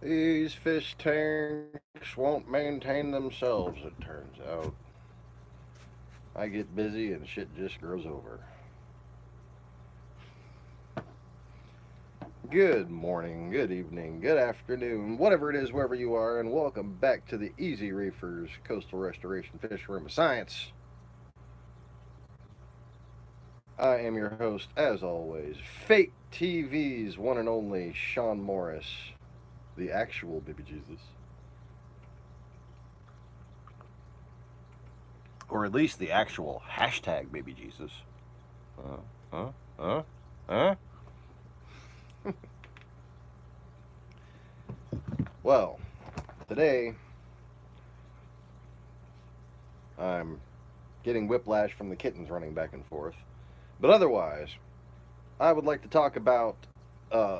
These fish tanks won't maintain themselves, it turns out. I get busy and shit just grows over. Good morning, good evening, good afternoon, whatever it is, wherever you are, and welcome back to the Easy Reefers Coastal Restoration Fish Room of Science. I am your host, as always, Fake TV's one and only Sean Morris, the actual Baby Jesus. Or at least the actual hashtag Baby Jesus. Uh, huh? Huh? Huh? Well, today I'm getting whiplash from the kittens running back and forth. But otherwise, I would like to talk about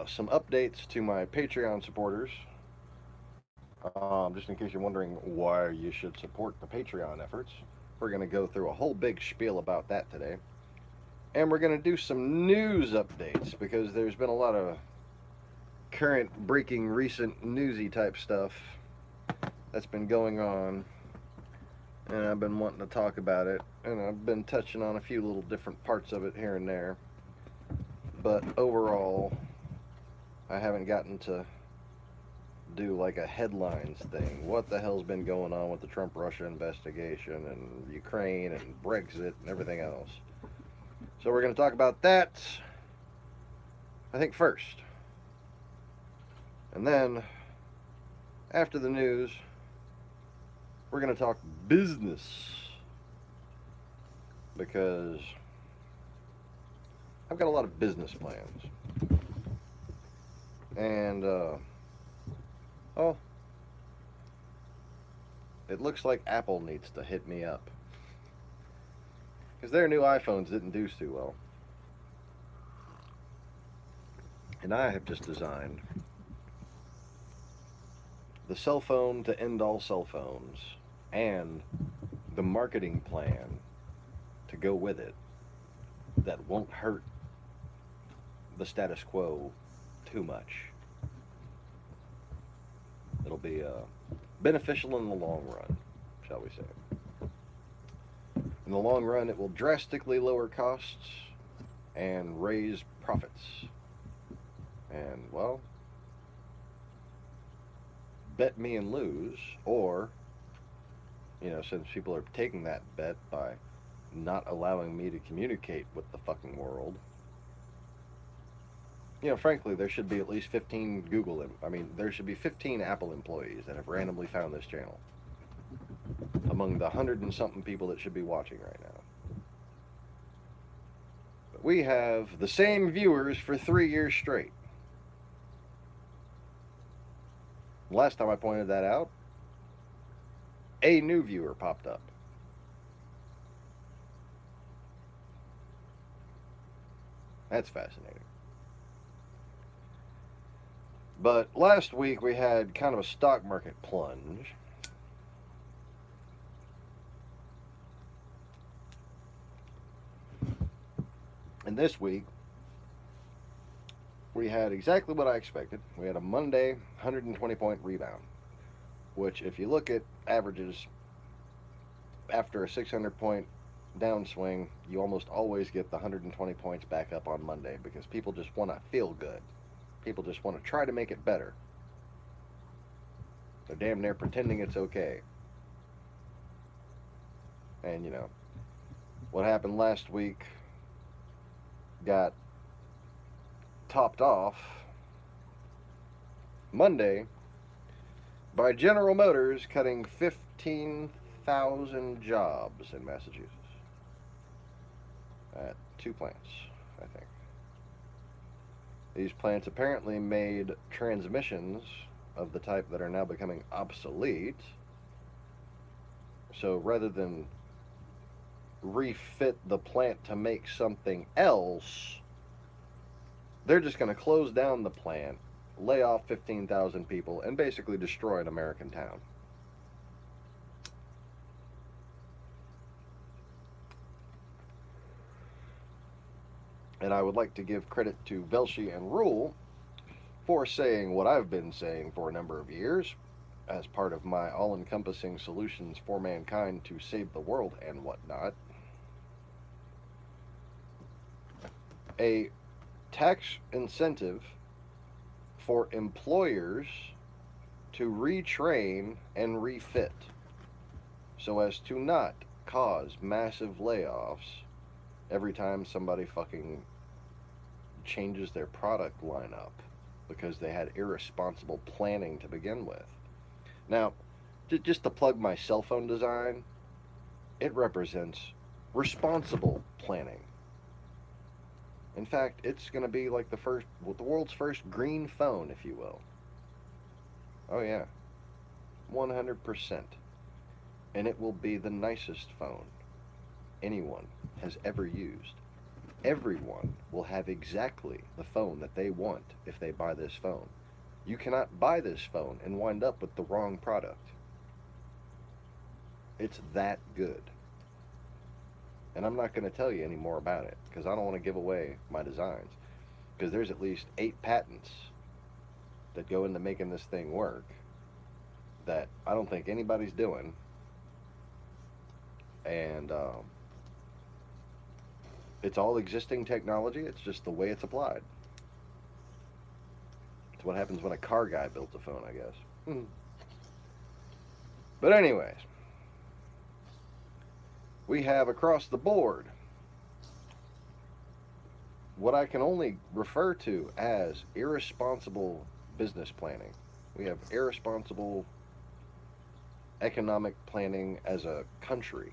some updates to my Patreon supporters. Just in case you're wondering why you should support the Patreon efforts, we're going to go through a whole big spiel about that today. And we're going to do some news updates because there's been a lot of current, breaking, recent, newsy type stuff that's been going on. And I've been wanting to talk about it. And I've been touching on a few little different parts of it here and there. But overall, I haven't gotten to do like a headlines thing. What the hell's been going on with the Trump Russia investigation and Ukraine and Brexit and everything else? So we're going to talk about that, I think, first. And then, after the news, we're going to talk business. Because I've got a lot of business plans. And, oh, it looks like Apple needs to hit me up. Because their new iPhones didn't do too well. And I have just designed the cell phone to end all cell phones and the marketing plan to go with it that won't hurt the status quo too much. It'll be beneficial in the long run, shall we say. In the long run, it will drastically lower costs and raise profits. And, well, bet me and lose, or, since people are taking that bet by not allowing me to communicate with the fucking world, frankly, there should be at least 15 there should be 15 Apple employees that have randomly found this channel among the hundred and something people that should be watching right now. But we have the same viewers for 3 years straight. Last time I pointed that out, a new viewer popped up. That's fascinating. But last week we had kind of a stock market plunge. And this week we had exactly what I expected. We had a Monday 120 point rebound, which, if you look at averages after a 600 point downswing, you almost always get the 120 points back up on Monday because people just want to feel good. People just want to try to make it better. They're damn near pretending it's okay. And, what happened last week got topped off Monday by General Motors cutting 15,000 jobs in Massachusetts at 2 plants, I think. These plants apparently made transmissions of the type that are now becoming obsolete. So rather than refit the plant to make something else, they're just going to close down the plant, lay off 15,000 people, and basically destroy an American town. And I would like to give credit to Velshi and Rule for saying what I've been saying for a number of years as part of my all encompassing solutions for mankind to save the world and whatnot. A tax incentive for employers to retrain and refit so as to not cause massive layoffs every time somebody fucking changes their product lineup because they had irresponsible planning to begin with. Now, just to plug my cell phone design, it represents responsible planning. In fact, it's going to be like the world's first green phone, if you will. Oh yeah, 100%. And it will be the nicest phone anyone has ever used. Everyone will have exactly the phone that they want if they buy this phone. You cannot buy this phone and wind up with the wrong product. It's that good. And I'm not going to tell you any more about it because I don't want to give away my designs. Because there's at least 8 patents that go into making this thing work that I don't think anybody's doing. And it's all existing technology. It's just the way it's applied. It's what happens when a car guy builds a phone, I guess. But anyways, we have across the board what I can only refer to as irresponsible business planning. We have irresponsible economic planning as a country.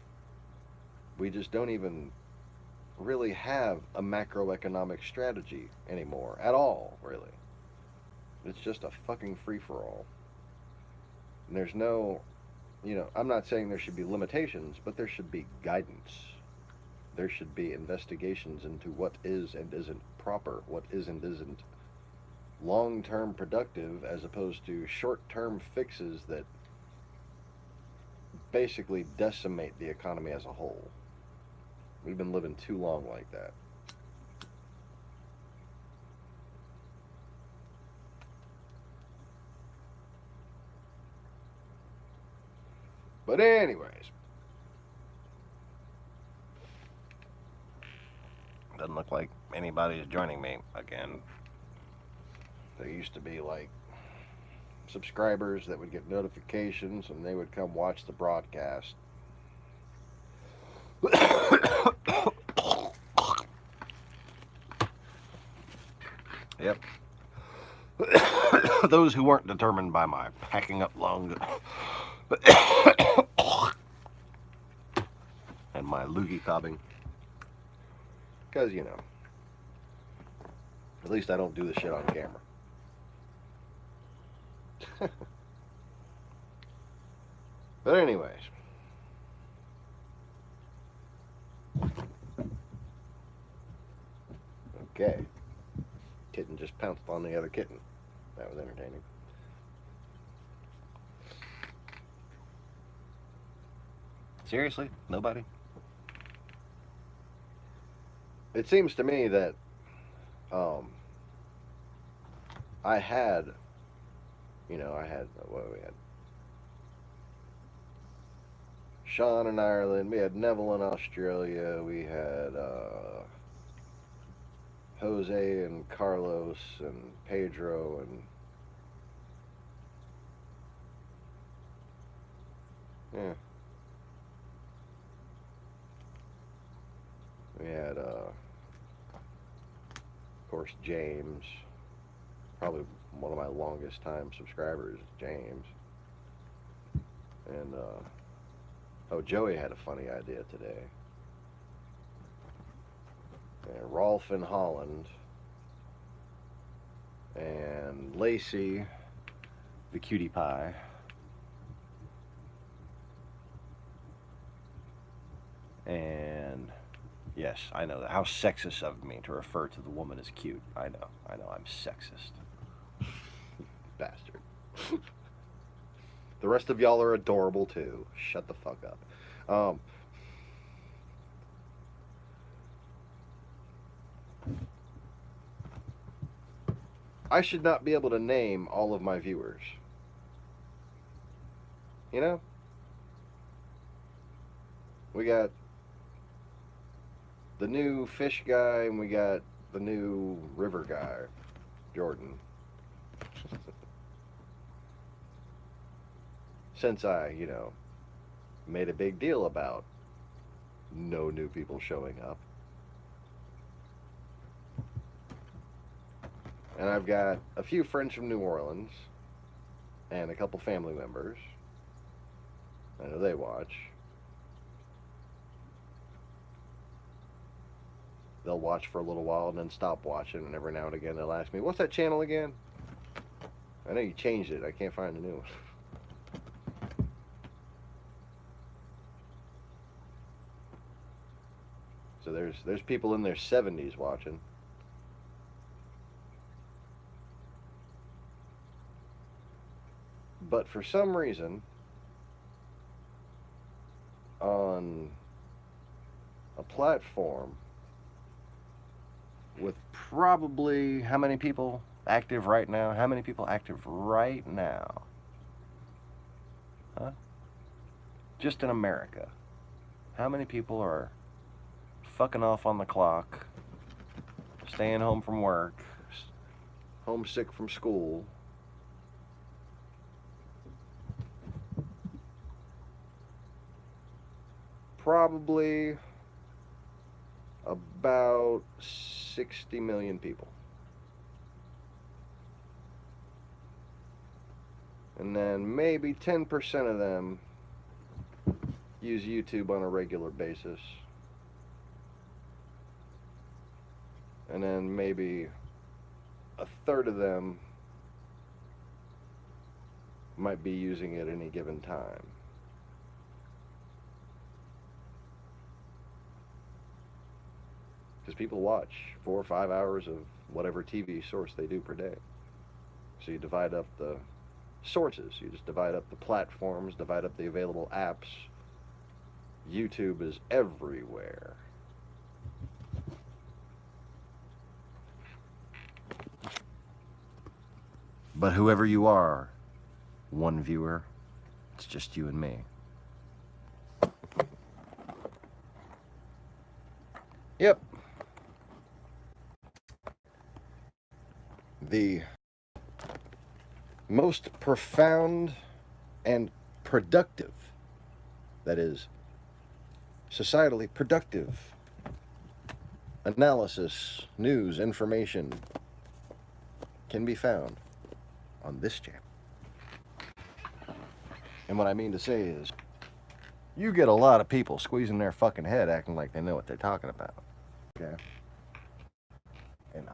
We just don't even really have a macroeconomic strategy anymore at all, really. It's just a fucking free-for-all. And there's no, I'm not saying there should be limitations, but there should be guidance. There should be investigations into what is and isn't proper, what is and isn't long-term productive, as opposed to short-term fixes that basically decimate the economy as a whole. We've been living too long like that. But anyways, doesn't look like anybody's joining me again. There used to be like subscribers that would get notifications and they would come watch the broadcast. Yep. Those who weren't determined by my packing up lungs and my loogie cobbing. Because, at least I don't do the shit on camera. But anyways. Okay. Kitten just pounced on the other kitten. That was entertaining. Seriously? Nobody? It seems to me that I had what we had? Sean in Ireland, we had Neville in Australia, we had Jose and Carlos and Pedro and yeah. We had of course James, probably one of my longest time subscribers, James. And Joey had a funny idea today. And Rolf in Holland, and Lacey, the cutie pie, and yes, I know how sexist of me to refer to the woman as cute. I know, I'm sexist. Bastard. The rest of y'all are adorable too. Shut the fuck up. I should not be able to name all of my viewers. You know? We got the new fish guy and we got the new river guy, Jordan. Since I, made a big deal about no new people showing up. And I've got a few friends from New Orleans and a couple family members. I know they watch. They'll watch for a little while and then stop watching, and every now and again they'll ask me, what's that channel again? I know you changed it. I can't find the new one. So there's people in their 70s watching. But for some reason, on a platform with probably how many people active right now? How many people active right now? Huh? Just in America. How many people are fucking off on the clock, staying home from work, homesick from school? Probably about 60 million people. And then maybe 10% of them use YouTube on a regular basis. And then maybe a third of them might be using it at any given time. Because people watch 4 or 5 hours of whatever TV source they do per day. So you divide up the sources. You just divide up the platforms, divide up the available apps. YouTube is everywhere. But whoever you are, one viewer, it's just you and me. Yep. The most profound and productive, that is, societally productive analysis, news, information can be found on this channel. And what I mean to say is, you get a lot of people squeezing their fucking head acting like they know what they're talking about. Okay? And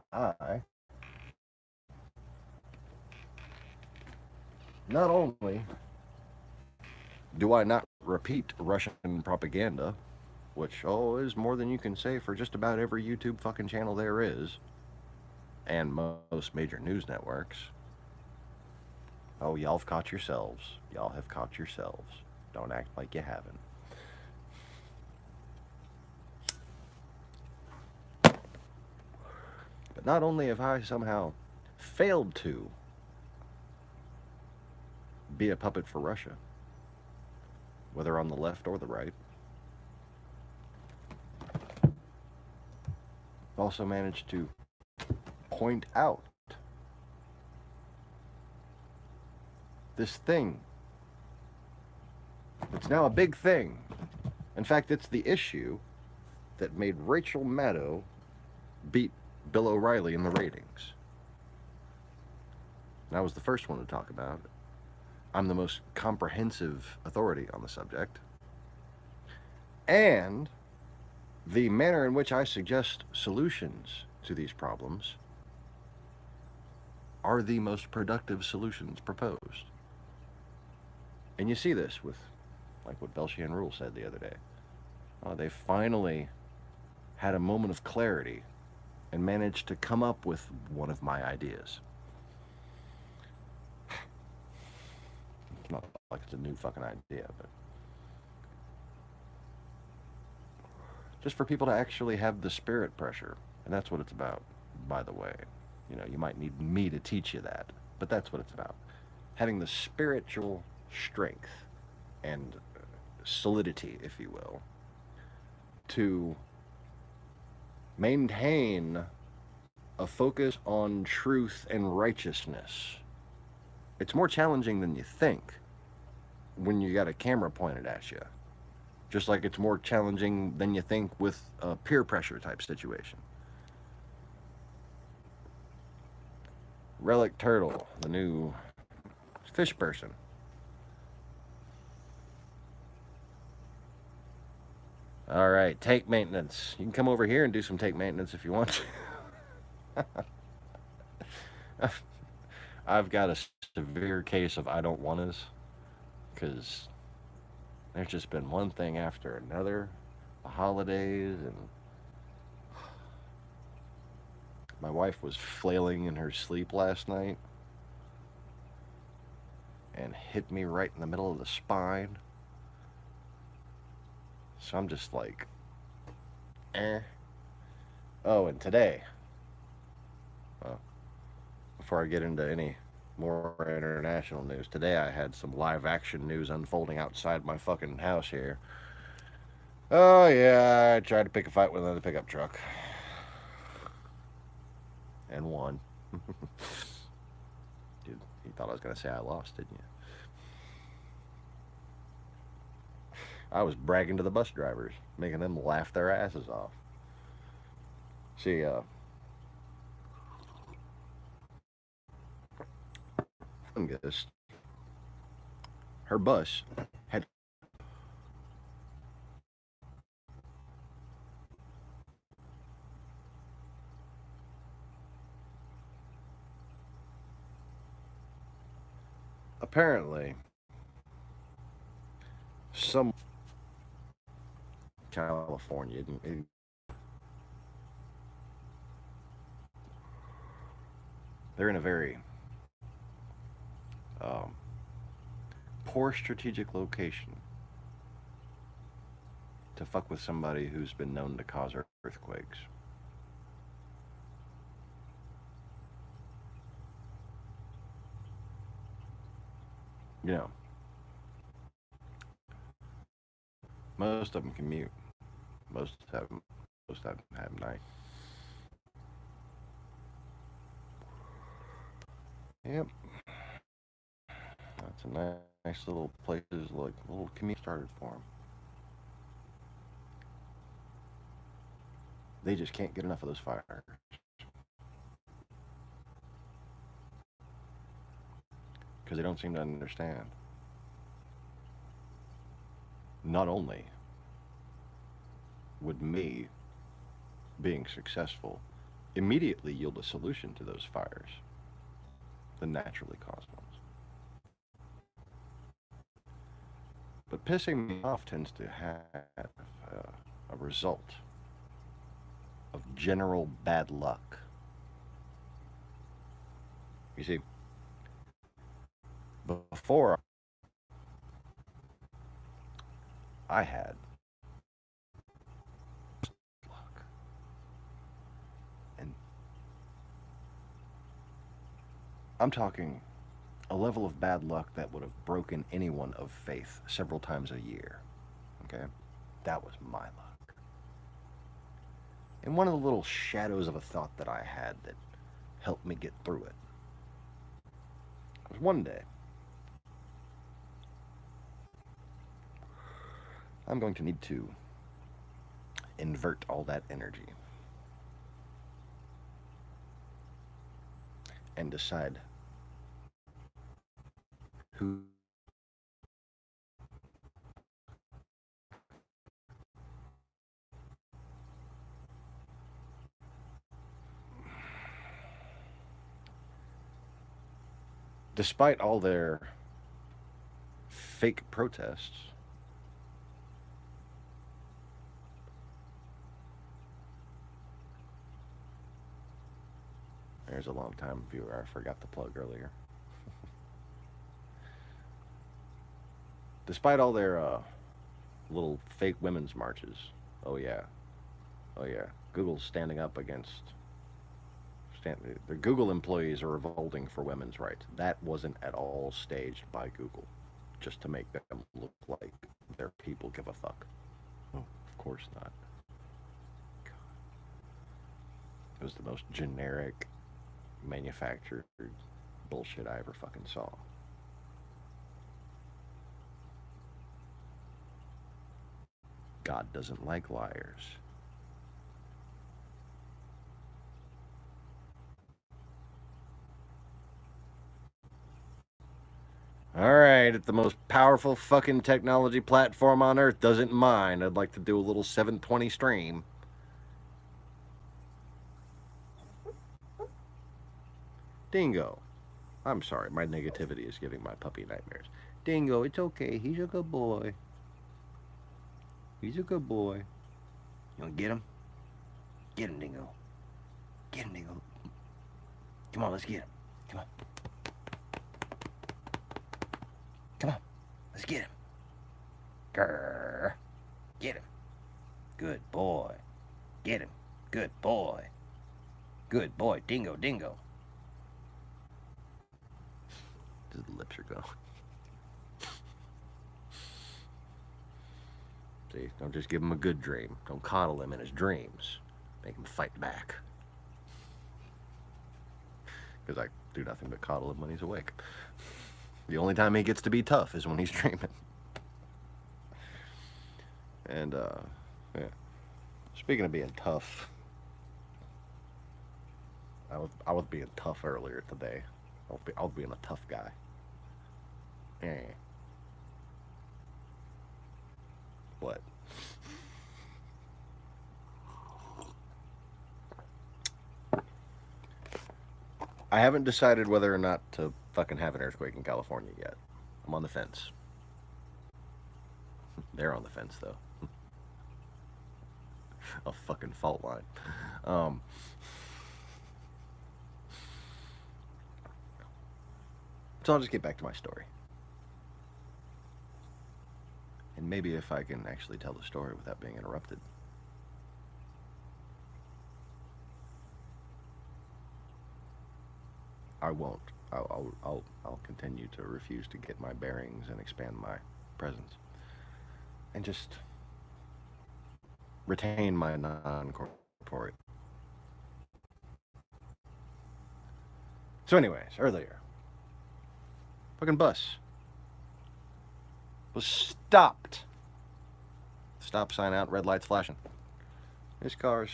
not only do I not repeat Russian propaganda, which, is more than you can say for just about every YouTube fucking channel there is, and most major news networks. Oh, y'all have caught yourselves. Y'all have caught yourselves. Don't act like you haven't. But not only have I somehow failed to be a puppet for Russia, whether on the left or the right, I've also managed to point out this thing. It's now a big thing. In fact, it's the issue that made Rachel Maddow beat Bill O'Reilly in the ratings. And I was the first one to talk about it. I'm the most comprehensive authority on the subject. And the manner in which I suggest solutions to these problems are the most productive solutions proposed. And you see this with, like what Velshi and Rule said the other day. They finally had a moment of clarity and managed to come up with one of my ideas. It's not like it's a new fucking idea, but just for people to actually have the spirit pressure. And that's what it's about, by the way. You might need me to teach you that. But that's what it's about. Having the spiritual strength and solidity, if you will, to maintain a focus on truth and righteousness. It's more challenging than you think when you got a camera pointed at you. Just like it's more challenging than you think with a peer pressure type situation. Relic Turtle, the new fish person. All right, tank maintenance. You can come over here and do some tank maintenance if you want to. I've got a severe case of I don't want us, because there's just been one thing after another. The holidays, and my wife was flailing in her sleep last night and hit me right in the middle of the spine. So I'm just like, eh. Oh, and today, well, before I get into any more international news, today I had some live action news unfolding outside my fucking house here. Oh yeah, I tried to pick a fight with another pickup truck. And won. Dude, you thought I was going to say I lost, didn't you? I was bragging to the bus drivers, making them laugh their asses off. See, her bus had apparently some California. They're in a very poor strategic location to fuck with somebody who's been known to cause earthquakes. You know, most of them commute. Most have night. Yep. That's a nice little places, like a little commute started for them. They just can't get enough of those fires. Because they don't seem to understand. Not only would me being successful immediately yield a solution to those fires, the naturally caused ones, but pissing me off tends to have a result of general bad luck. You see, before I had luck, and I'm talking a level of bad luck that would have broken anyone of faith several times a year. Okay? That was my luck. And one of the little shadows of a thought that I had that helped me get through it was one day I'm going to need to invert all that energy and decide who despite all their fake protests, there's a long time viewer I forgot to plug earlier. Despite all their little fake women's marches, oh yeah, Google's standing up against understand. The Google employees are revolting for women's rights. That wasn't at all staged by Google, just to make them look like their people give a fuck. Oh, of course not. God. It was the most generic, manufactured bullshit I ever fucking saw. God doesn't like liars. Alright, if the most powerful fucking technology platform on earth doesn't mind, I'd like to do a little 720 stream. Dingo. I'm sorry, my negativity is giving my puppy nightmares. Dingo, it's okay. He's a good boy. He's a good boy. You want to get him? Get him, Dingo. Get him, Dingo. Come on, let's get him. Come on. Come on. Let's get him. Grrr. Get him. Good boy. Get him. Good boy. Good boy. Dingo, Dingo. His lips are going. See, don't just give him a good dream. Don't coddle him in his dreams. Make him fight back. Because I do nothing but coddle him when he's awake. The only time he gets to be tough is when he's dreaming. And, yeah. Speaking of being tough, I was being tough earlier today. I was being a tough guy. Yeah. What? I haven't decided whether or not to fucking have an earthquake in California yet. I'm on the fence. They're on the fence, though. A fucking fault line. So I'll just get back to my story. And maybe if I can actually tell the story without being interrupted. I won't. I'll continue to refuse to get my bearings and expand my presence. And just retain my non-corporate. So anyways, earlier, fucking bus was stopped. Stop sign out, red lights flashing. There's cars,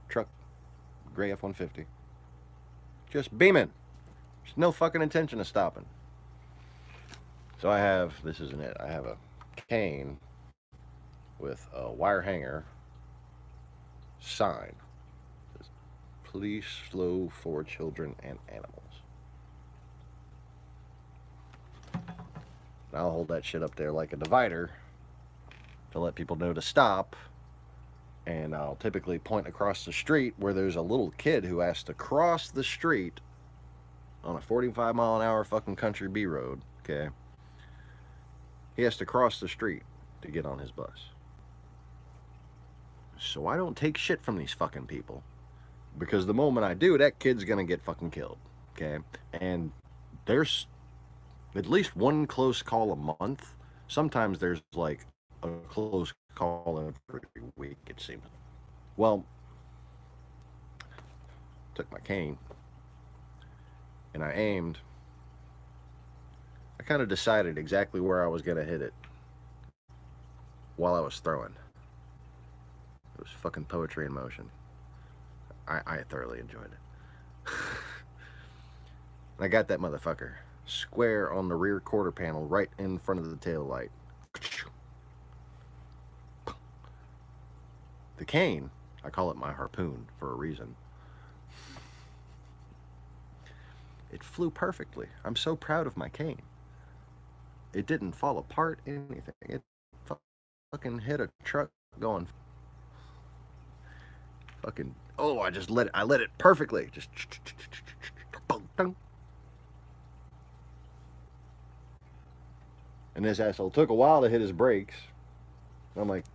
truck, gray F-150. Just beaming. There's no fucking intention of stopping. So I have, this isn't it, I have a cane with a wire hanger sign. It says, please slow for children and animals. And I'll hold that shit up there like a divider to let people know to stop. And I'll typically point across the street where there's a little kid who has to cross the street on a 45-mile-an-hour fucking country B road, okay? He has to cross the street to get on his bus. So I don't take shit from these fucking people. Because the moment I do, that kid's gonna get fucking killed, okay? And there's at least one close call a month. Sometimes there's like a close call every week, it seems. Well, took my cane and I aimed. I kind of decided exactly where I was going to hit it while I was throwing. It was fucking poetry in motion. I thoroughly enjoyed it. I got that motherfucker square on the rear quarter panel right in front of the tail light. The cane, I call it my harpoon for a reason. It flew perfectly. I'm so proud of my cane. It didn't fall apart, anything. It fucking hit a truck going fucking, oh, I let it perfectly. Just and this asshole took a while to hit his brakes. I'm like,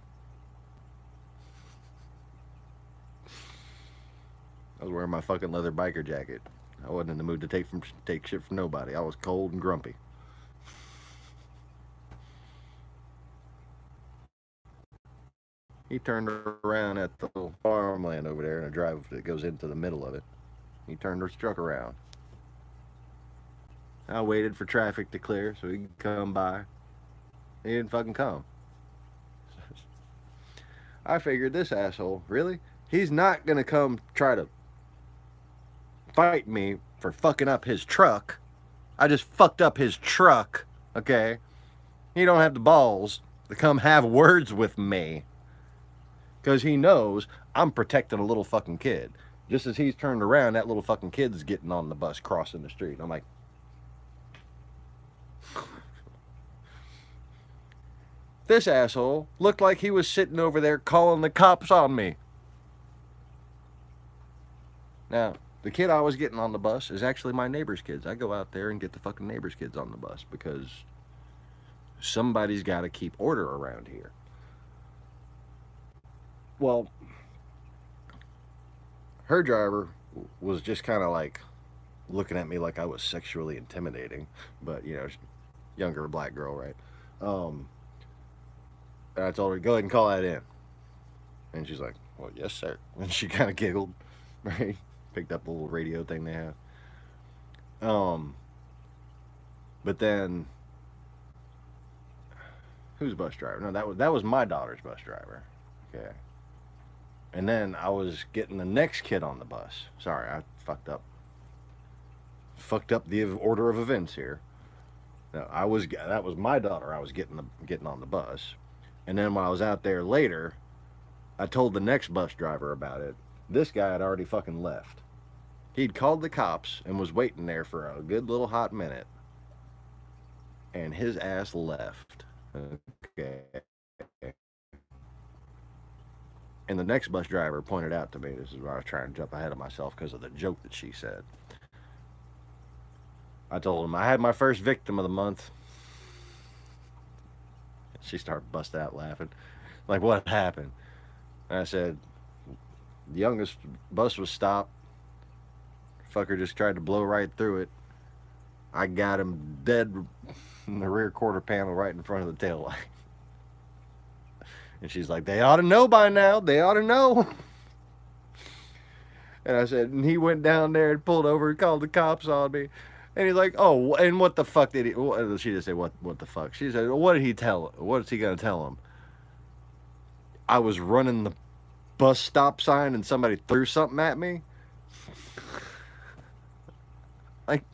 I was wearing my fucking leather biker jacket. I wasn't in the mood to take shit from nobody. I was cold and grumpy. He turned around at the little farmland over there in a drive that goes into the middle of it. He turned his truck around. I waited for traffic to clear so he could come by. He didn't fucking come. I figured this asshole, really? He's not gonna come try to fight me for fucking up his truck. I just fucked up his truck, okay? He don't have the balls to come have words with me. Because he knows I'm protecting a little fucking kid. Just as he's turned around, that little fucking kid's getting on the bus, crossing the street. I'm like, this asshole looked like he was sitting over there calling the cops on me. Now, the kid I was getting on the bus is actually my neighbor's kids. I go out there and get the fucking neighbor's kids on the bus because somebody's got to keep order around here. Well, her driver was just kind of like looking at me like I was sexually intimidating, but you know, younger black girl, right? And I told her, go ahead and call that in. And she's like, well, yes, sir. And she kind of giggled, right? Picked up the little radio thing they have. But then, who's bus driver? No, that was my daughter's bus driver. Okay. And then I was getting the next kid on the bus. Sorry, I fucked up. Fucked up the order of events here. No, that was my daughter. I was getting on the bus. And then when I was out there later, I told the next bus driver about it. This guy had already fucking left. He'd called the cops and was waiting there for a good little hot minute. And his ass left. Okay. And the next bus driver pointed out to me, this is where I was trying to jump ahead of myself because of the joke that she said. I told him I had my first victim of the month. She started busting out laughing. Like, what happened? And I said, the youngest bus was stopped. Fucker just tried to blow right through it. I got him dead in the rear quarter panel right in front of the tail light. And she's like, they ought to know by now. They ought to know. And I said, and he went down there and pulled over and called the cops on me. And he's like, oh, and what the fuck did he... She didn't say, what the fuck? She said, what did he tell... What's he going to tell him? I was running the bus stop sign and somebody threw something at me? Like...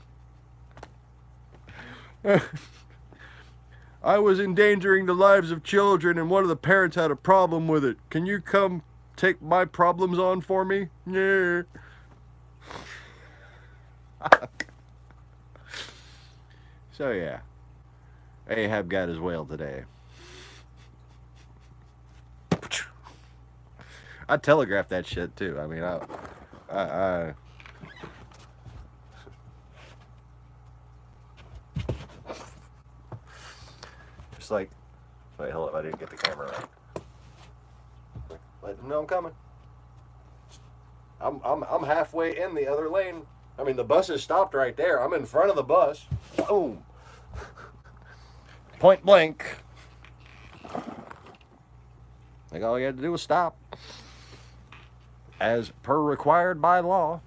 I was endangering the lives of children and one of the parents had a problem with it. Can you come take my problems on for me? Yeah. So yeah, Ahab got his whale today. I telegraphed that shit too. I mean, I just like, wait, hold up, I didn't get the camera right. Let them know I'm coming. I'm halfway in the other lane. I mean, the bus is stopped right there. I'm in front of the bus. Boom. Point blank. Like, all you had to do was stop. As per required by law.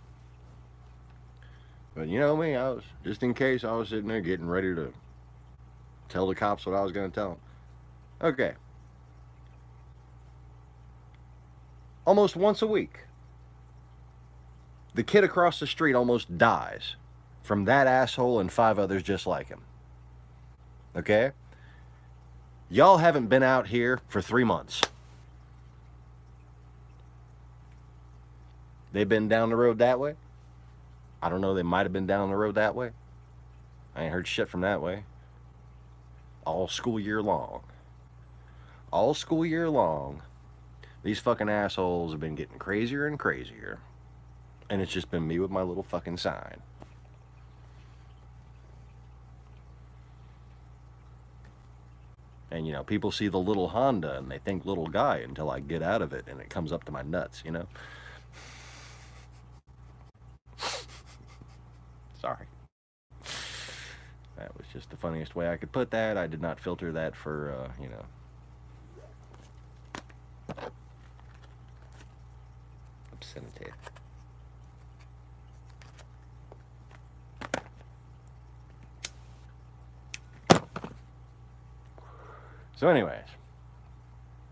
But you know me, I was, just in case, I was sitting there getting ready to tell the cops what I was going to tell them. Okay. Almost once a week, the kid across the street almost dies from that asshole and 5 others just like him. Okay? Y'all haven't been out here for 3 months. They've been down the road that way. I don't know, they might have been down the road that way. I ain't heard shit from that way. All school year long. All school year long, these fucking assholes have been getting crazier and crazier. And it's just been me with my little fucking sign. And, you know, people see the little Honda and they think little guy until I get out of it and it comes up to my nuts, you know? the funniest way I could put that. I did not filter that for, you know, obscenity. So anyways,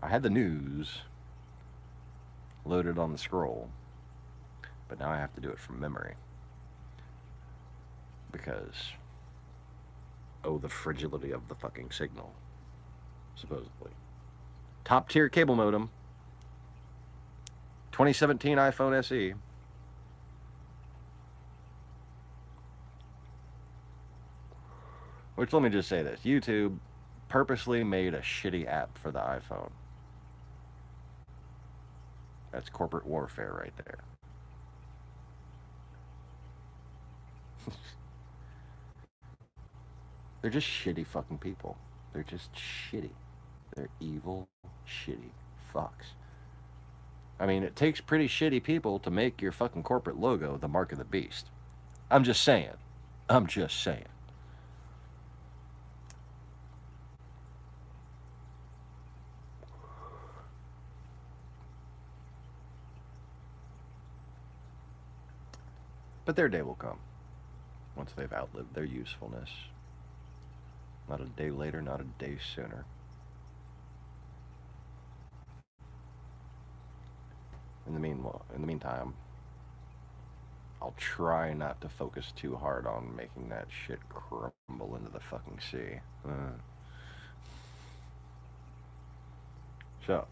I had the news loaded on the scroll, but now I have to do it from memory. Because, oh, the fragility of the fucking signal, supposedly. Top tier cable modem, 2017 iPhone SE. Which, let me just say this, YouTube purposely made a shitty app for the iPhone. That's corporate warfare right there. They're just shitty fucking people. They're just shitty. They're evil, shitty fucks. I mean, it takes pretty shitty people to make your fucking corporate logo the mark of the beast. I'm just saying. I'm just saying. But their day will come, once they've outlived their usefulness. Not a day later, not a day sooner. In the meantime, I'll try not to focus too hard on making that shit crumble into the fucking sea. So,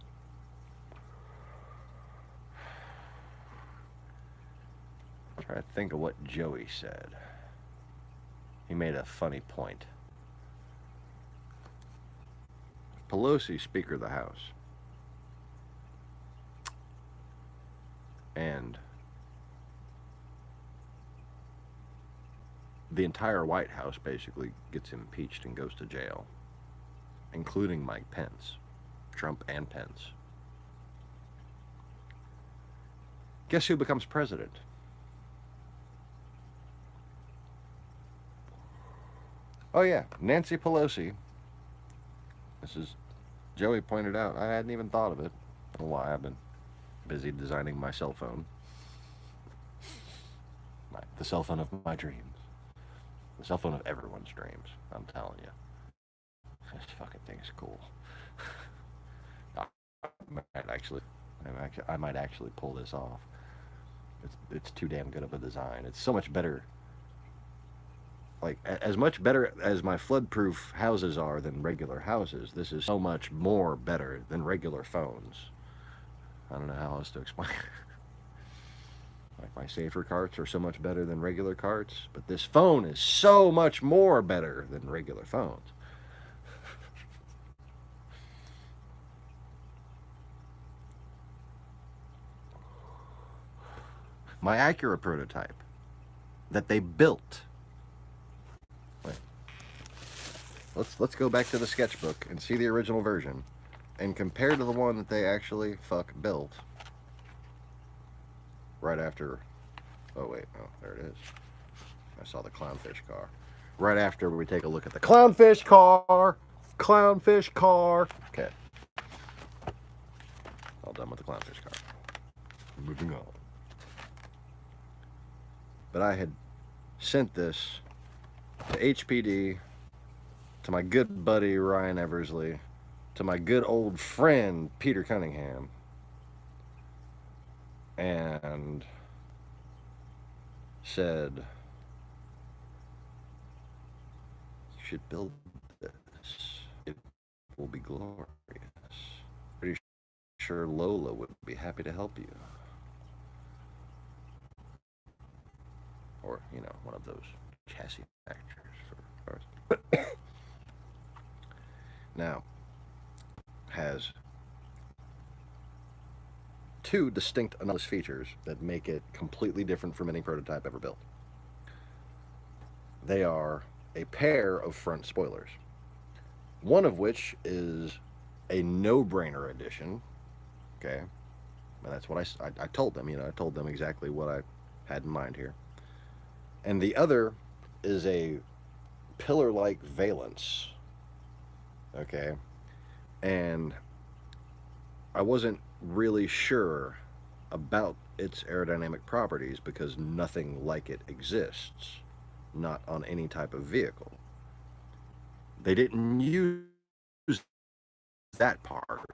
try to think of what Joey said. He made a funny point. Pelosi, Speaker of the House, and the entire White House basically gets impeached and goes to jail, including Mike Pence, Trump and Pence. Guess who becomes president? Oh yeah, Nancy Pelosi. This is, Joey pointed out, I hadn't even thought of it. I don't know why, I've been busy designing my cell phone. The cell phone of my dreams. The cell phone of everyone's dreams, I'm telling you. This fucking thing is cool. I might actually pull this off. It's too damn good of a design. It's so much better. Like, as much better as my flood-proof houses are than regular houses, this is so much more better than regular phones. I don't know how else to explain. Like, my safer carts are so much better than regular carts, but this phone is so much more better than regular phones. My Acura prototype that they built. Wait. Let's go back to the sketchbook and see the original version and compare to the one that they actually built right after. Oh wait, oh, there it is. I saw the clownfish car. Right after we take a look at the clownfish car. Clownfish car. Okay. All done with the clownfish car. Moving on. But I had sent this to HPD, to my good buddy Ryan Eversley, to my good old friend Peter Cunningham, and said, you should build this. It will be glorious. Pretty sure Lola would be happy to help you. Or, you know, one of those chassis manufacturers for cars. Now, has two distinct anomalous features that make it completely different from any prototype ever built. They are a pair of front spoilers, one of which is a no-brainer addition. Okay, and that's what I told them. You know, I told them exactly what I had in mind here. And the other is a pillar-like valence. Okay, and I wasn't really sure about its aerodynamic properties because nothing like it exists, not on any type of vehicle. They didn't use that part,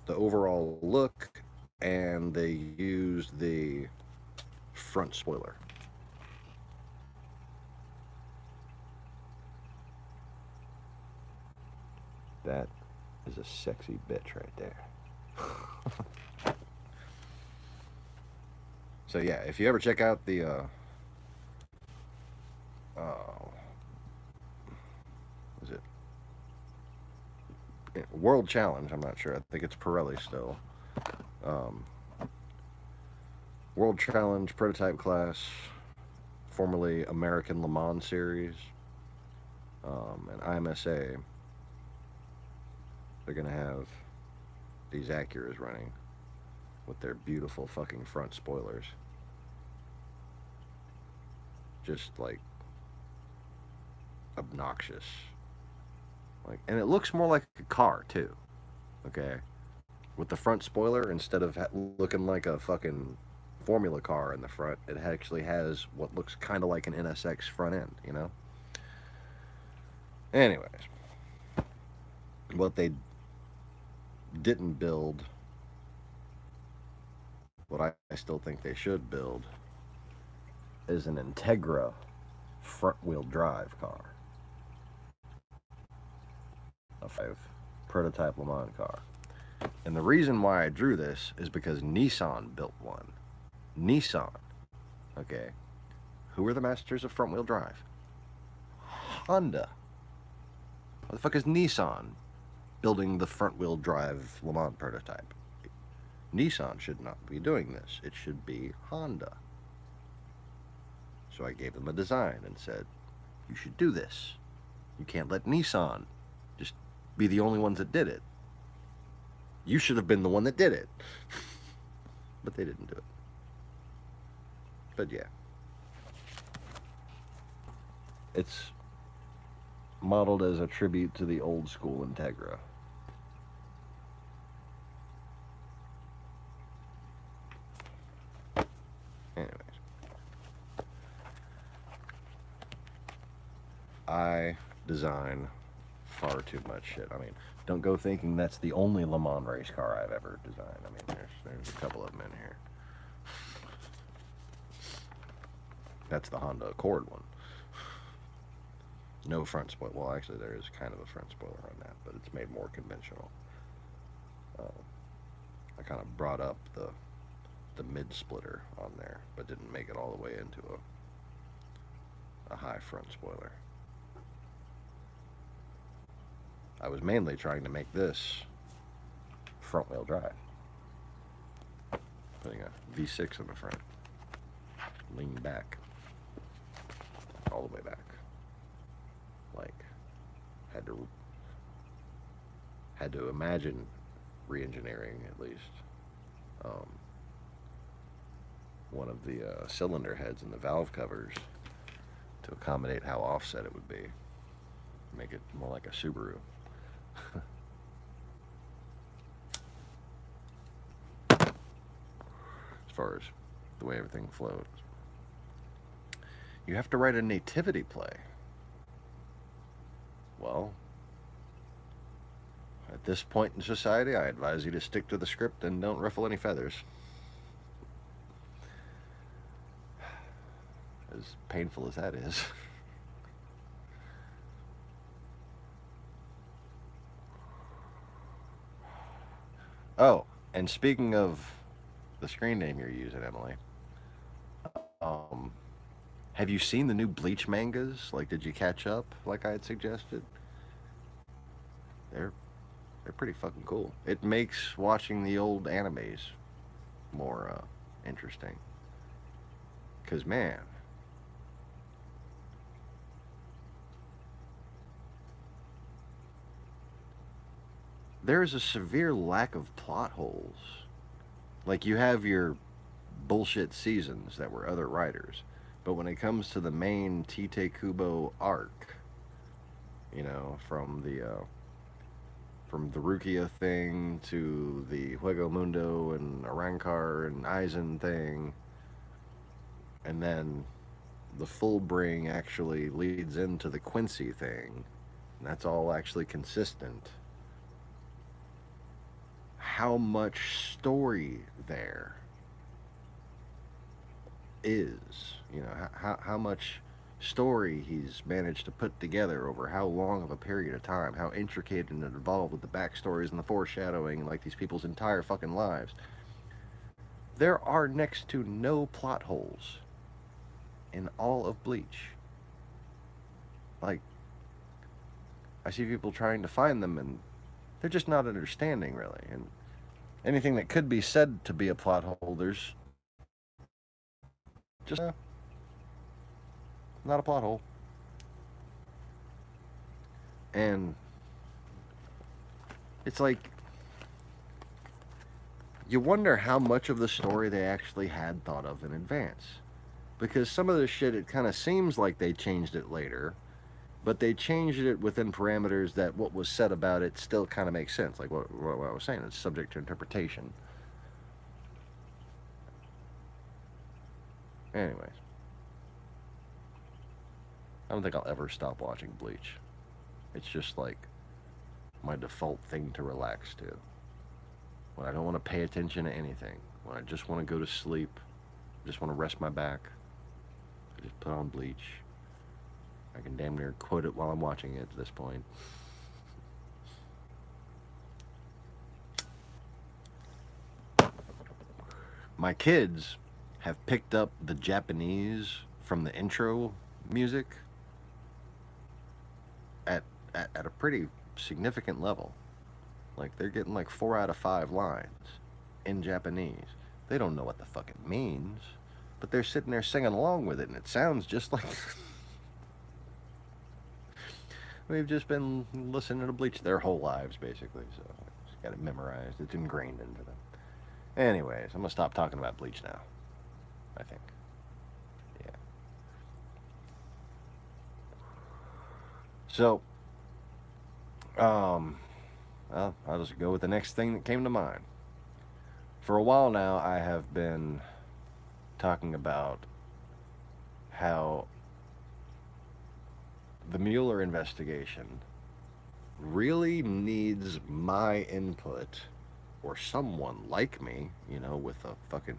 the overall look, and they used the front spoiler. That is a sexy bitch right there. So yeah, if you ever check out the is it World Challenge? I'm not sure. I think it's Pirelli still. Um, World Challenge prototype class, formerly American Le Mans Series, and IMSA. They're gonna have these Acuras running with their beautiful fucking front spoilers. Just like obnoxious. Like, and it looks more like a car too. Okay, with the front spoiler, instead of looking like a fucking formula car in the front, it actually has what looks kind of like an NSX front end. You know. Anyways, what they didn't build, what I still think they should build, is an Integra front-wheel drive car. A 5 prototype Le Mans car. And the reason why I drew this is because Nissan built one. Nissan, okay? Who are the masters of front-wheel drive? Honda. What the fuck is Nissan building the front-wheel drive Le Mans prototype? Nissan should not be doing this. It should be Honda. So I gave them a design and said, you should do this. You can't let Nissan just be the only ones that did it. You should have been the one that did it. But they didn't do it. But yeah. It's modeled as a tribute to the old school Integra. Anyways. I design far too much shit. I mean, don't go thinking that's the only Le Mans race car I've ever designed. I mean, there's a couple of them in here. That's the Honda Accord one. No front spoiler. Well, actually, there is kind of a front spoiler on that, but it's made more conventional. I kind of brought up the mid splitter on there, but didn't make it all the way into a high front spoiler. I was mainly trying to make this front wheel drive, putting a V6 in the front, lean back, all the way back, like had to imagine re-engineering at least one of the cylinder heads and the valve covers to accommodate how offset it would be, make it more like a Subaru. As far as the way everything flows, you have to write a nativity play. Well, at this point in society, I advise you to stick to the script and don't ruffle any feathers. As painful as that is. Oh, and speaking of the screen name you're using, Emily, have you seen the new Bleach mangas? Like, did you catch up like I had suggested? They're pretty fucking cool. It makes watching the old animes more interesting. 'Cause man, there is a severe lack of plot holes. Like, you have your bullshit seasons that were other writers, but when it comes to the main Tite Kubo arc, You know, from the Rukia thing to the Juego Mundo and Arrancar and Eisen thing, and then the Fullbring actually leads into the Quincy thing. And that's all actually consistent. How much story there is, you know, how much story he's managed to put together over how long of a period of time, how intricate and involved with the backstories and the foreshadowing, and like these people's entire fucking lives. There are next to no plot holes in all of Bleach. Like, I see people trying to find them and they're just not understanding really. And anything that could be said to be a plot hole, there's just not a plot hole. And it's like, you wonder how much of the story they actually had thought of in advance. Because some of the shit, it kind of seems like they changed it later, but they changed it within parameters that what was said about it still kind of makes sense. Like what I was saying, it's subject to interpretation. Anyways, I don't think I'll ever stop watching Bleach. It's just like my default thing to relax to. When I don't want to pay attention to anything, when I just want to go to sleep, just want to rest my back, I just put on Bleach. I can damn near quote it while I'm watching it at this point. My kids have picked up the Japanese from the intro music at a pretty significant level. Like, they're getting like 4 out of 5 lines in Japanese. They don't know what the fuck it means, but they're sitting there singing along with it, and it sounds just like we've just been listening to Bleach their whole lives, basically. So just got it memorized. It's ingrained into them. Anyways, I'm gonna stop talking about Bleach now, I think. Yeah. So, well, I'll just go with the next thing that came to mind. For a while now, I have been talking about how the Mueller investigation really needs my input, or someone like me, you know, with a fucking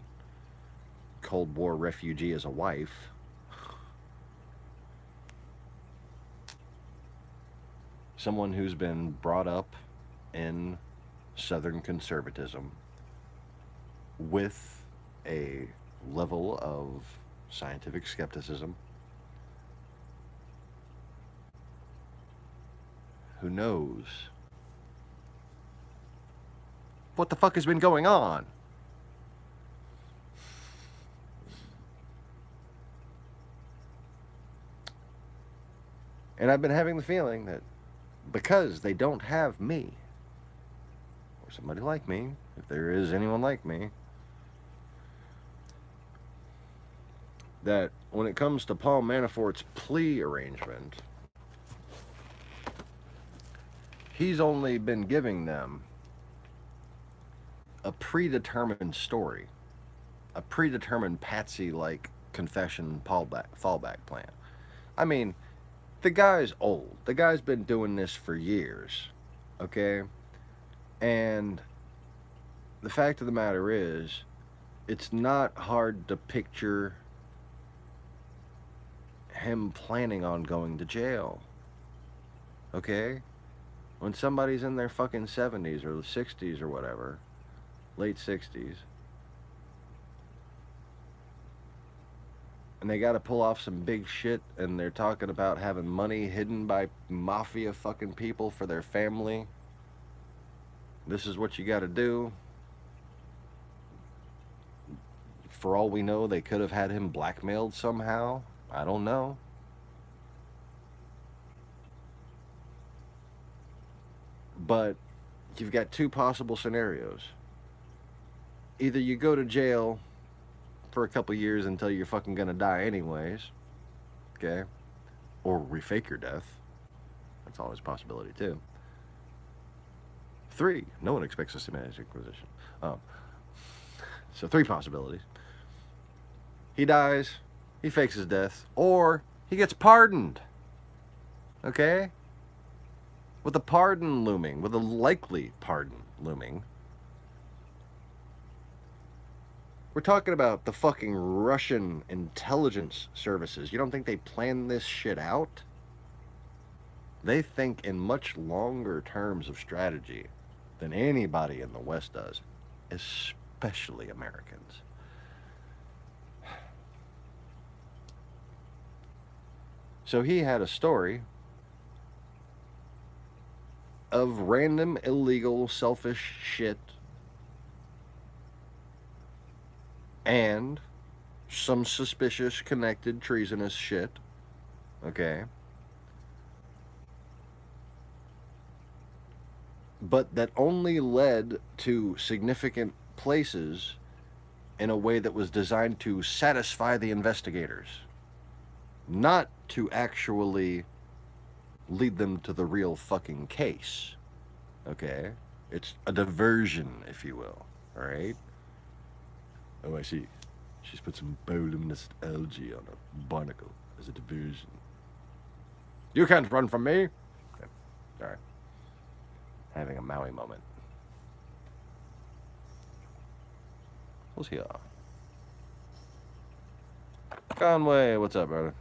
Cold War refugee as a wife. Someone who's been brought up in Southern conservatism with a level of scientific skepticism, who knows what the fuck has been going on. And I've been having the feeling that because they don't have me, or somebody like me, if there is anyone like me, that when it comes to Paul Manafort's plea arrangement, he's only been giving them a predetermined story, a predetermined Patsy-like confession fallback plan. I mean, the guy's old. The guy's been doing this for years, okay? And the fact of the matter is, it's not hard to picture him planning on going to jail, okay? When somebody's in their fucking 70s or 60s or whatever, late 60s, and they got to pull off some big shit, and they're talking about having money hidden by mafia fucking people for their family. This is what you got to do. For all we know, they could have had him blackmailed somehow. I don't know. But you've got two possible scenarios. Either you go to jail for a couple years until you're fucking gonna die anyways, okay? Or we fake your death. That's always a possibility, too. 3, no one expects a Systematic Inquisition. So 3 possibilities. He dies, he fakes his death, or he gets pardoned. Okay? With a pardon looming, with a likely pardon looming, we're talking about the fucking Russian intelligence services. You don't think they plan this shit out? They think in much longer terms of strategy than anybody in the West does, especially Americans. So he had a story of random, illegal, selfish shit and some suspicious, connected, treasonous shit. Okay? But that only led to significant places in a way that was designed to satisfy the investigators, not to actually lead them to the real fucking case. Okay? It's a diversion, if you will. Alright? Oh, I see. She's put some bioluminescent algae on a barnacle as a diversion. You can't run from me! Okay. Alright. Having a Maui moment. What's here? Conway, what's up, brother?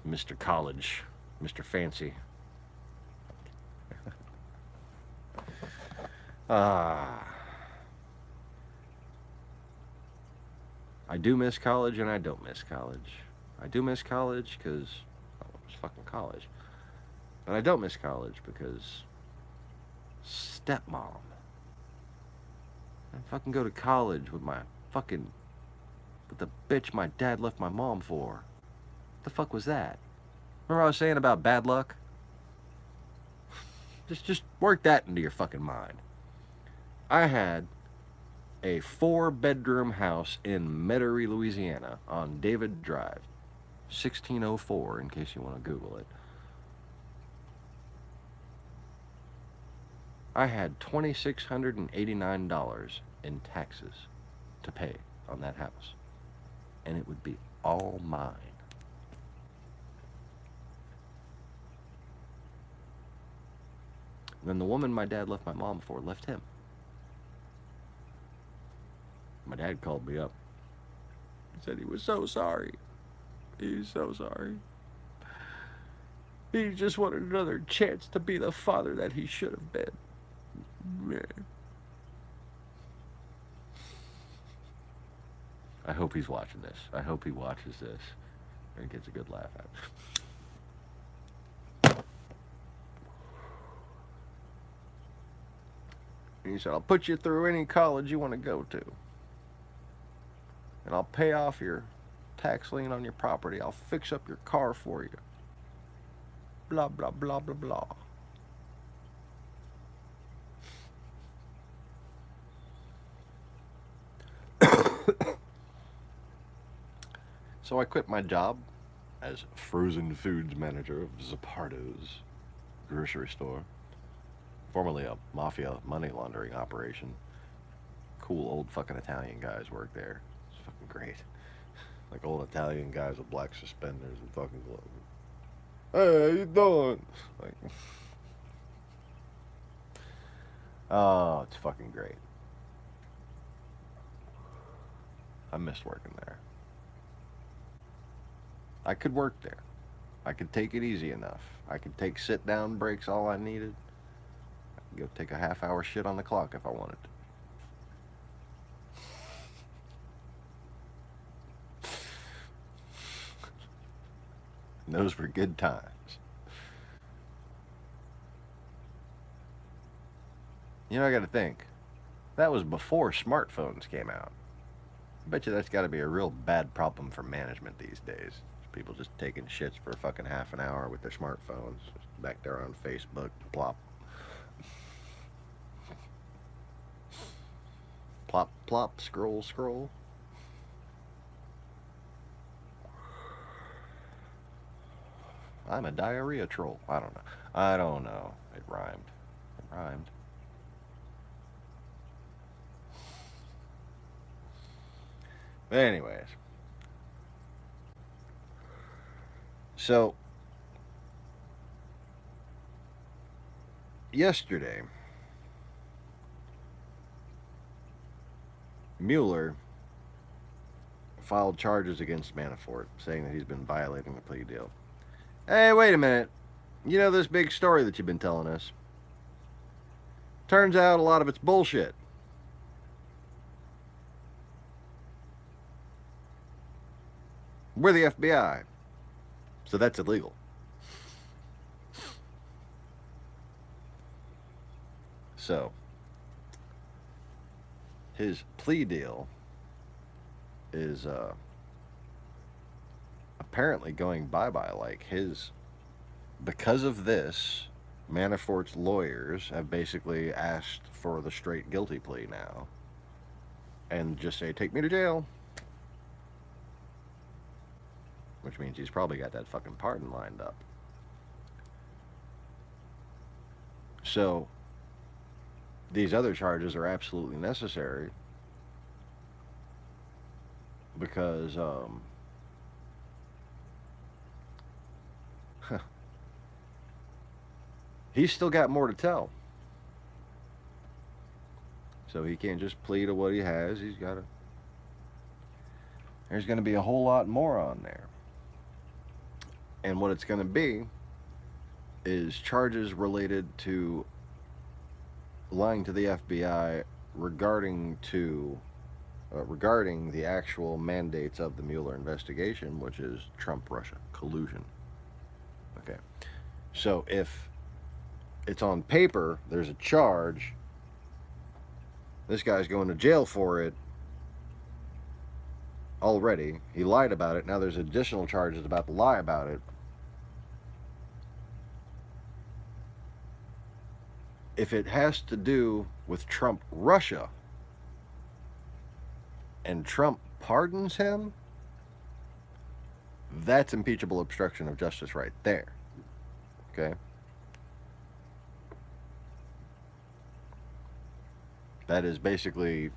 Mr. College, Mr. Fancy. I do miss college and I don't miss college. I do miss college because it was fucking college. But I don't miss college because stepmom. I fucking go to college with the bitch my dad left my mom for. What the fuck was that? Remember I was saying about bad luck? Just work that into your fucking mind. I had a 4-bedroom house in Metairie, Louisiana on David Drive. 1604, in case you want to Google it. I had $2,689 in taxes to pay on that house. And it would be all mine. And then the woman my dad left my mom for left him. My dad called me up. He said he was so sorry. He's so sorry. He just wanted another chance to be the father that he should have been. Man. I hope he's watching this. I hope he watches this and gets a good laugh out of it. And he said, I'll put you through any college you want to go to. And I'll pay off your tax lien on your property. I'll fix up your car for you. Blah, blah, blah, blah, blah. So I quit my job as frozen foods manager of Zappardo's grocery store, formerly a mafia money laundering operation. Cool old fucking Italian guys work there. It's fucking great. Like old Italian guys with black suspenders and fucking gloves. Hey, how you doing? Like, oh, it's fucking great. I missed working there. I could work there. I could take it easy enough. I could take sit-down breaks all I needed. I could go take a half-hour shit on the clock if I wanted to. And those were good times. You know, I gotta think. That was before smartphones came out. I bet you that's gotta be a real bad problem for management these days. People just taking shits for fucking half an hour with their smartphones. Just back there on Facebook. Plop. Plop, plop, scroll, scroll. I'm a diarrhea troll. I don't know. I don't know. It rhymed. It rhymed. But anyways. So, yesterday, Mueller filed charges against Manafort, saying that he's been violating the plea deal. Hey, wait a minute. You know this big story that you've been telling us? Turns out a lot of it's bullshit. We're the FBI, so that's illegal. So, his plea deal is apparently going bye-bye. Like, because of this, Manafort's lawyers have basically asked for the straight guilty plea now and just say, take me to jail. Which means he's probably got that fucking pardon lined up. So, these other charges are absolutely necessary because he's still got more to tell. So he can't just plead to what he has. He's got to. There's going to be a whole lot more on there. And what it's going to be is charges related to lying to the FBI regarding the actual mandates of the Mueller investigation, which is Trump-Russia collusion. Okay. So if it's on paper, there's a charge, this guy's going to jail for it already. He lied about it. Now there's additional charges about the lie about it. If it has to do with Trump-Russia and Trump pardons him, that's impeachable obstruction of justice right there. Okay? That is basically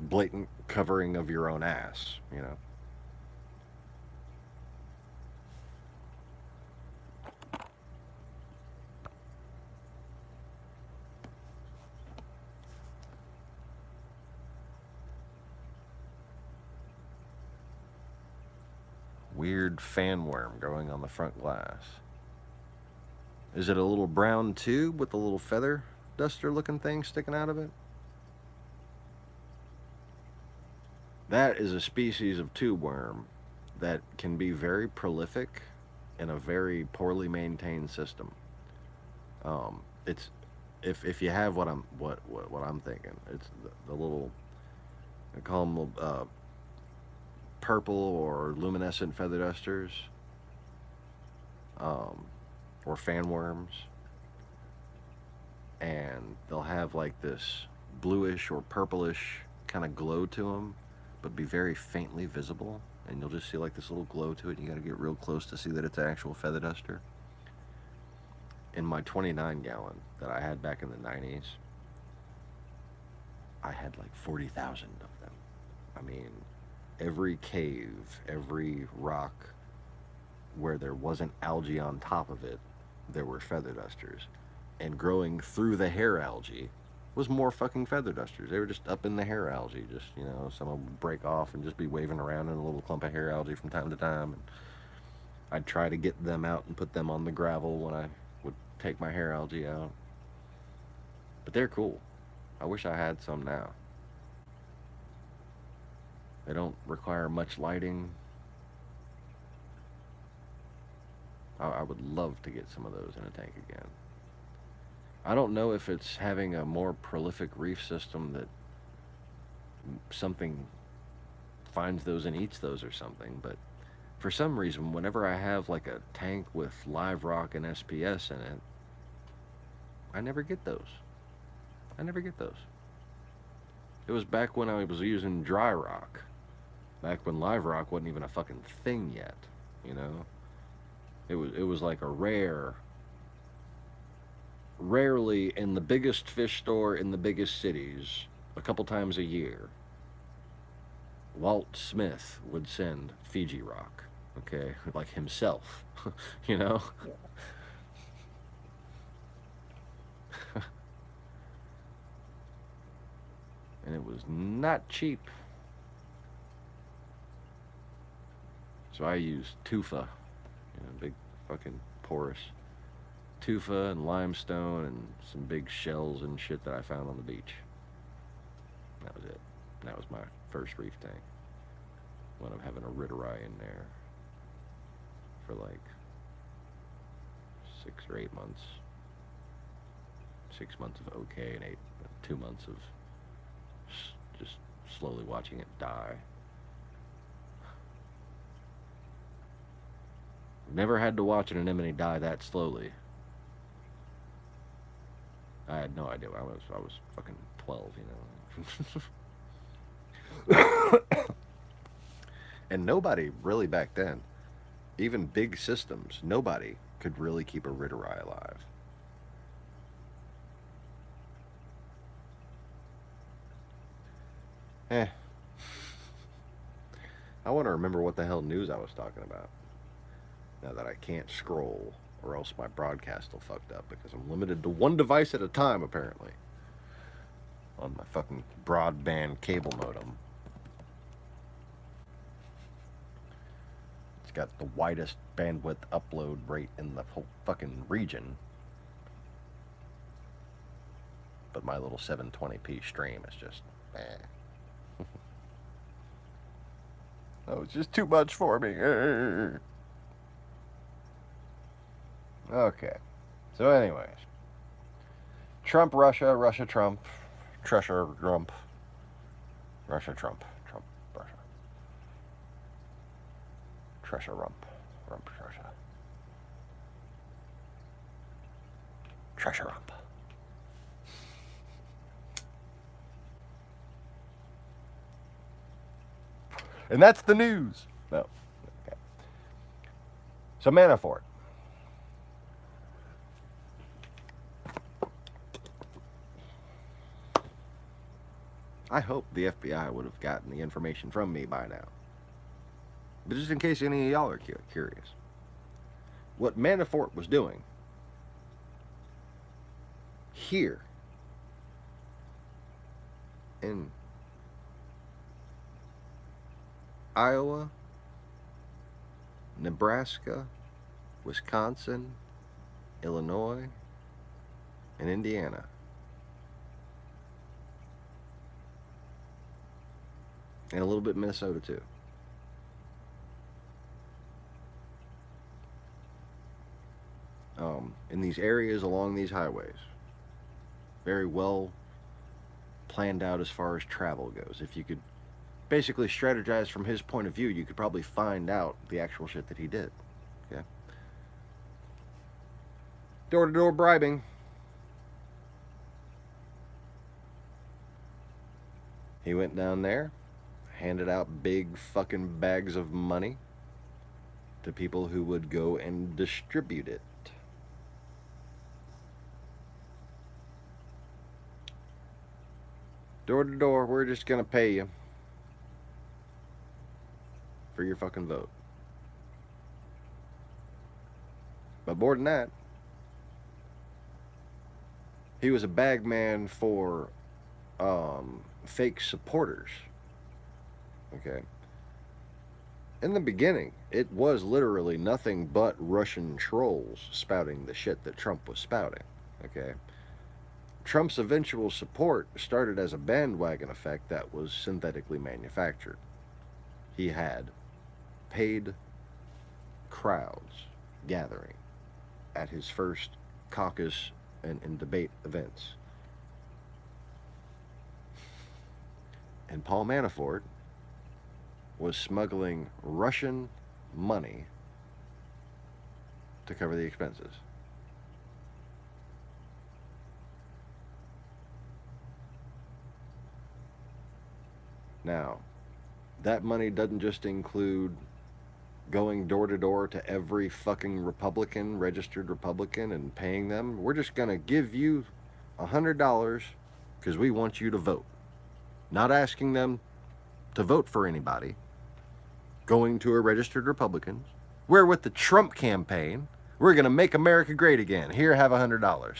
blatant covering of your own ass, you know. Weird fan worm growing on the front glass. Is it a little brown tube with a little feather duster looking thing sticking out of it? That is a species of tube worm that can be very prolific in a very poorly maintained system. It's if you have what I'm thinking, it's the little, I call them purple or luminescent feather dusters, or fan worms, and they'll have like this bluish or purplish kind of glow to them, but be very faintly visible, and you'll just see like this little glow to it. You got to get real close to see that it's an actual feather duster. In my 29 gallon that I had back in the 90s, I had like 40,000 of them. I mean, every cave, every rock where there wasn't algae on top of it, there were feather dusters. And growing through the hair algae was more fucking feather dusters. They were just up in the hair algae. Just, you know, some would break off and just be waving around in a little clump of hair algae from time to time. And I'd try to get them out and put them on the gravel when I would take my hair algae out. But they're cool. I wish I had some now. They don't require much lighting. I would love to get some of those in a tank again. I don't know if it's having a more prolific reef system that something finds those and eats those or something, but for some reason, whenever I have like a tank with live rock and SPS in it, I never get those. It was back when I was using dry rock. Back when live rock wasn't even a fucking thing yet, you know? It was like a rarely in the biggest fish store in the biggest cities, a couple times a year, Walt Smith would send Fiji rock, okay? Like himself, you know? And it was not cheap. So I used tufa, big fucking porous tufa and limestone and some big shells and shit that I found on the beach. That was it. That was my first reef tank. When I'm having a ritterai in there for like 6 or 8 months. 6 months of okay and 2 months of just slowly watching it die. Never had to watch an anemone die that slowly. I had no idea. I was fucking 12, you know. And nobody really back then, even big systems, nobody could really keep a ritterai alive. I want to remember what the hell news I was talking about. Now that I can't scroll, or else my broadcast will fucked up because I'm limited to one device at a time, apparently. On my fucking broadband cable modem. It's got the widest bandwidth upload rate in the whole fucking region. But my little 720p stream is just, Oh, it's just too much for me. Okay. So anyways. Trump, Russia, Russia, Trump, Trusher, Trump, Russia, Trump, Trump, Russia. Trusher, Rump, Rump, Russia. Trusher, Rump. And that's the news. No. Okay. So Manafort. I hope the FBI would have gotten the information from me by now. But just in case any of y'all are curious. What Manafort was doing here in Iowa, Nebraska, Wisconsin, Illinois, and Indiana. And a little bit Minnesota too. In these areas along these highways. Very well planned out as far as travel goes. If you could basically strategize from his point of view, you could probably find out the actual shit that he did. Okay? Door-to-door bribing. He went down there, handed out big fucking bags of money to people who would go and distribute it. Door to door, we're just gonna pay you for your fucking vote. But more than that, he was a bag man for fake supporters. Okay. In the beginning, it was literally nothing but Russian trolls spouting the shit that Trump was spouting. Okay. Trump's eventual support started as a bandwagon effect that was synthetically manufactured. He had paid crowds gathering at his first caucus and debate events. And Paul Manafort was smuggling Russian money to cover the expenses. Now, that money doesn't just include going door to door to every fucking Republican, registered Republican, and paying them. We're just going to give you $100 because we want you to vote. Not asking them to vote for anybody. Going to a registered Republican. We're with the Trump campaign. We're going to make America great again. Here, have $100.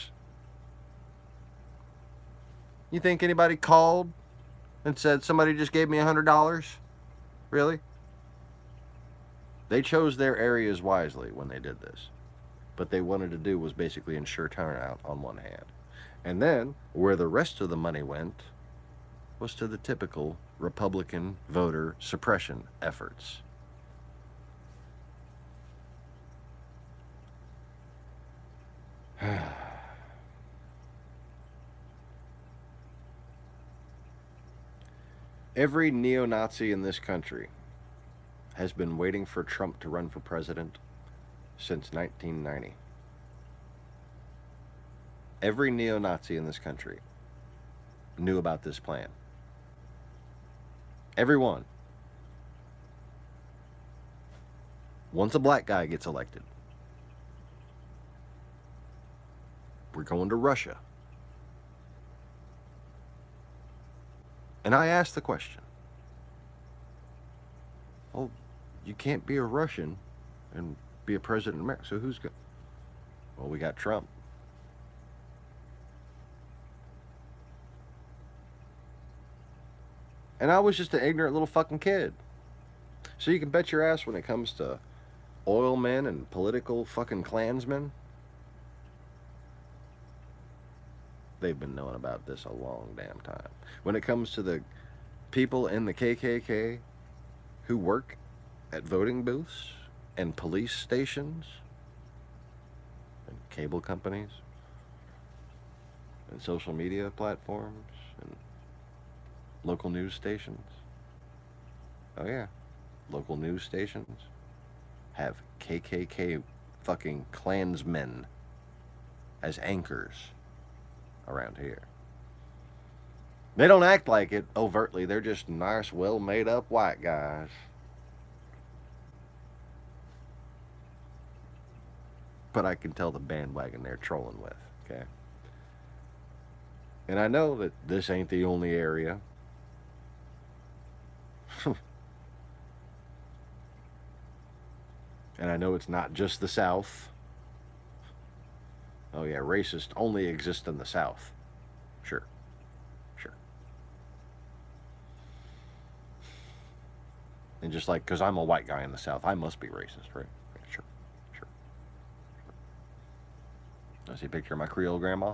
You think anybody called and said somebody just gave me $100? Really? They chose their areas wisely when they did this. What they wanted to do was basically ensure turnout on one hand. And then, where the rest of the money went was to the typical Republican voter suppression efforts. Every neo-Nazi in this country has been waiting for Trump to run for president since 1990. Every neo-Nazi in this country knew about this plan. Everyone. Once a black guy gets elected, we're going to Russia. And I asked the question, well, you can't be a Russian and be a president of America, so who's going? Well, we got Trump. And I was just an ignorant little fucking kid. So you can bet your ass when it comes to oil men and political fucking Klansmen, they've been knowing about this a long damn time. When it comes to the people in the KKK who work at voting booths and police stations and cable companies and social media platforms and local news stations. Oh yeah, local news stations have KKK fucking Klansmen as anchors around here. They don't act like it overtly. They're just nice, well made up white guys. But I can tell the bandwagon they're trolling with, okay? And I know that this ain't the only area. And I know it's not just the South. Oh yeah, racist only exists in the South. Sure. And just like, because I'm a white guy in the South, I must be racist, right? Yeah, sure. I see a picture of my Creole grandma.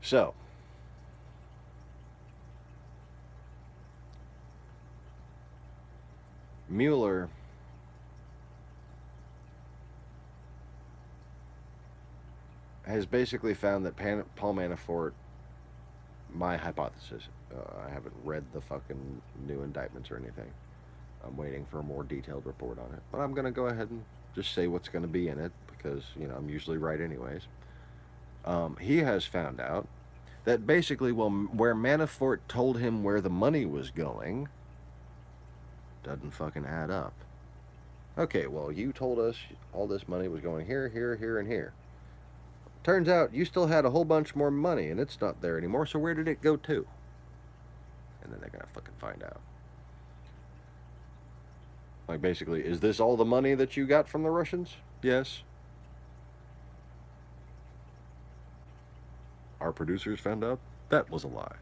So, Mueller has basically found that Paul Manafort, my hypothesis, I haven't read the fucking new indictments or anything. I'm waiting for a more detailed report on it. But I'm going to go ahead and just say what's going to be in it because, you know, I'm usually right anyways. He has found out that basically, well, where Manafort told him where the money was going doesn't fucking add up. Okay, well, you told us all this money was going here, here, and here. Turns out you still had a whole bunch more money and it's not there anymore, so where did it go to? And then they're gonna fucking find out. Like, basically, is this all the money that you got from the Russians? Yes. Our producers found out that was a lie.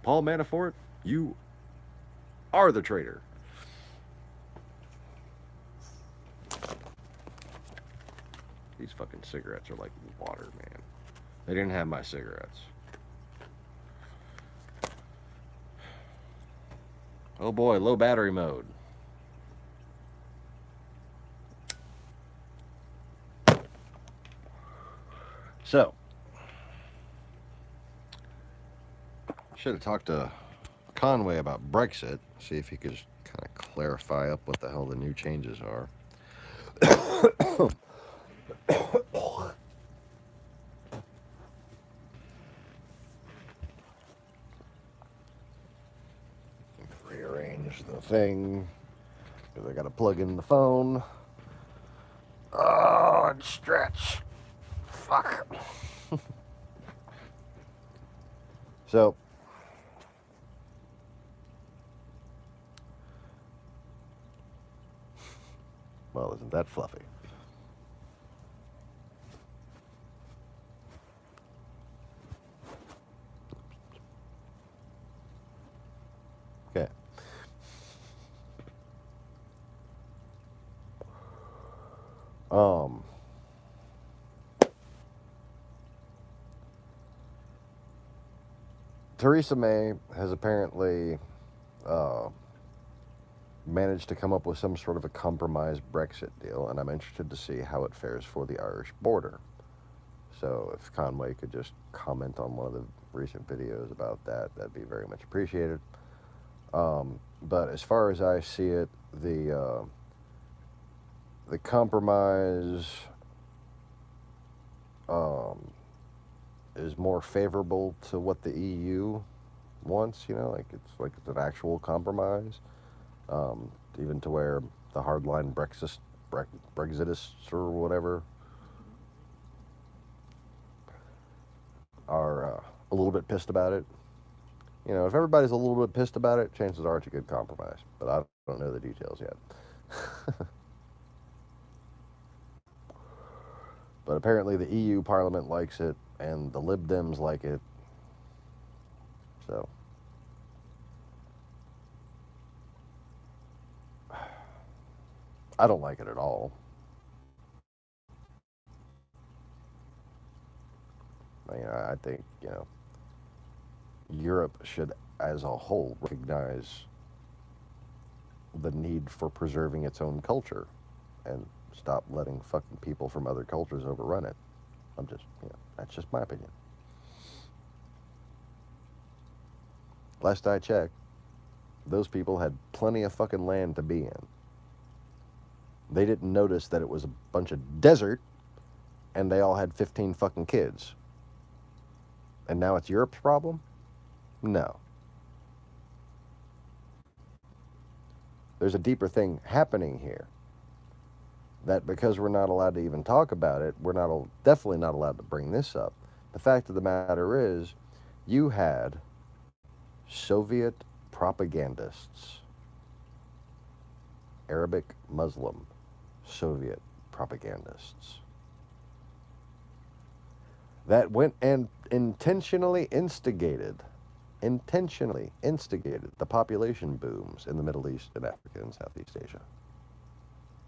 Paul Manafort, you are the traitor. These fucking cigarettes are like water, man. They didn't have my cigarettes. Oh boy, low battery mode. So, should have talked to Conway about Brexit, see if he could just kind of clarify up what the hell the new changes are. Rearrange the thing because I got to plug in the phone. Oh, and stretch. Fuck. So, well, isn't that fluffy? Okay. Um, Theresa May has apparently managed to come up with some sort of a compromise Brexit deal, and I'm interested to see how it fares for the Irish border. So if Conway could just comment on one of the recent videos about that, that'd be very much appreciated. But as far as I see it, the compromise is more favorable to what the EU wants. You know, like it's an actual compromise, even to where the hardline Brexitists or whatever are a little bit pissed about it. You know, if everybody's a little bit pissed about it, chances are it's a good compromise. But I don't know the details yet. But apparently the EU Parliament likes it, and the Lib Dems like it. So, I don't like it at all. I think, Europe should, as a whole, recognize the need for preserving its own culture and stop letting fucking people from other cultures overrun it. That's just my opinion. Last I checked, those people had plenty of fucking land to be in. They didn't notice that it was a bunch of desert and they all had 15 fucking kids. And now it's Europe's problem? No. There's a deeper thing happening here. That because we're not allowed to even talk about it, we're definitely not allowed to bring this up. The fact of the matter is, you had Soviet propagandists, Arabic Muslim Soviet propagandists, that went and intentionally instigated the population booms in the Middle East and Africa and Southeast Asia.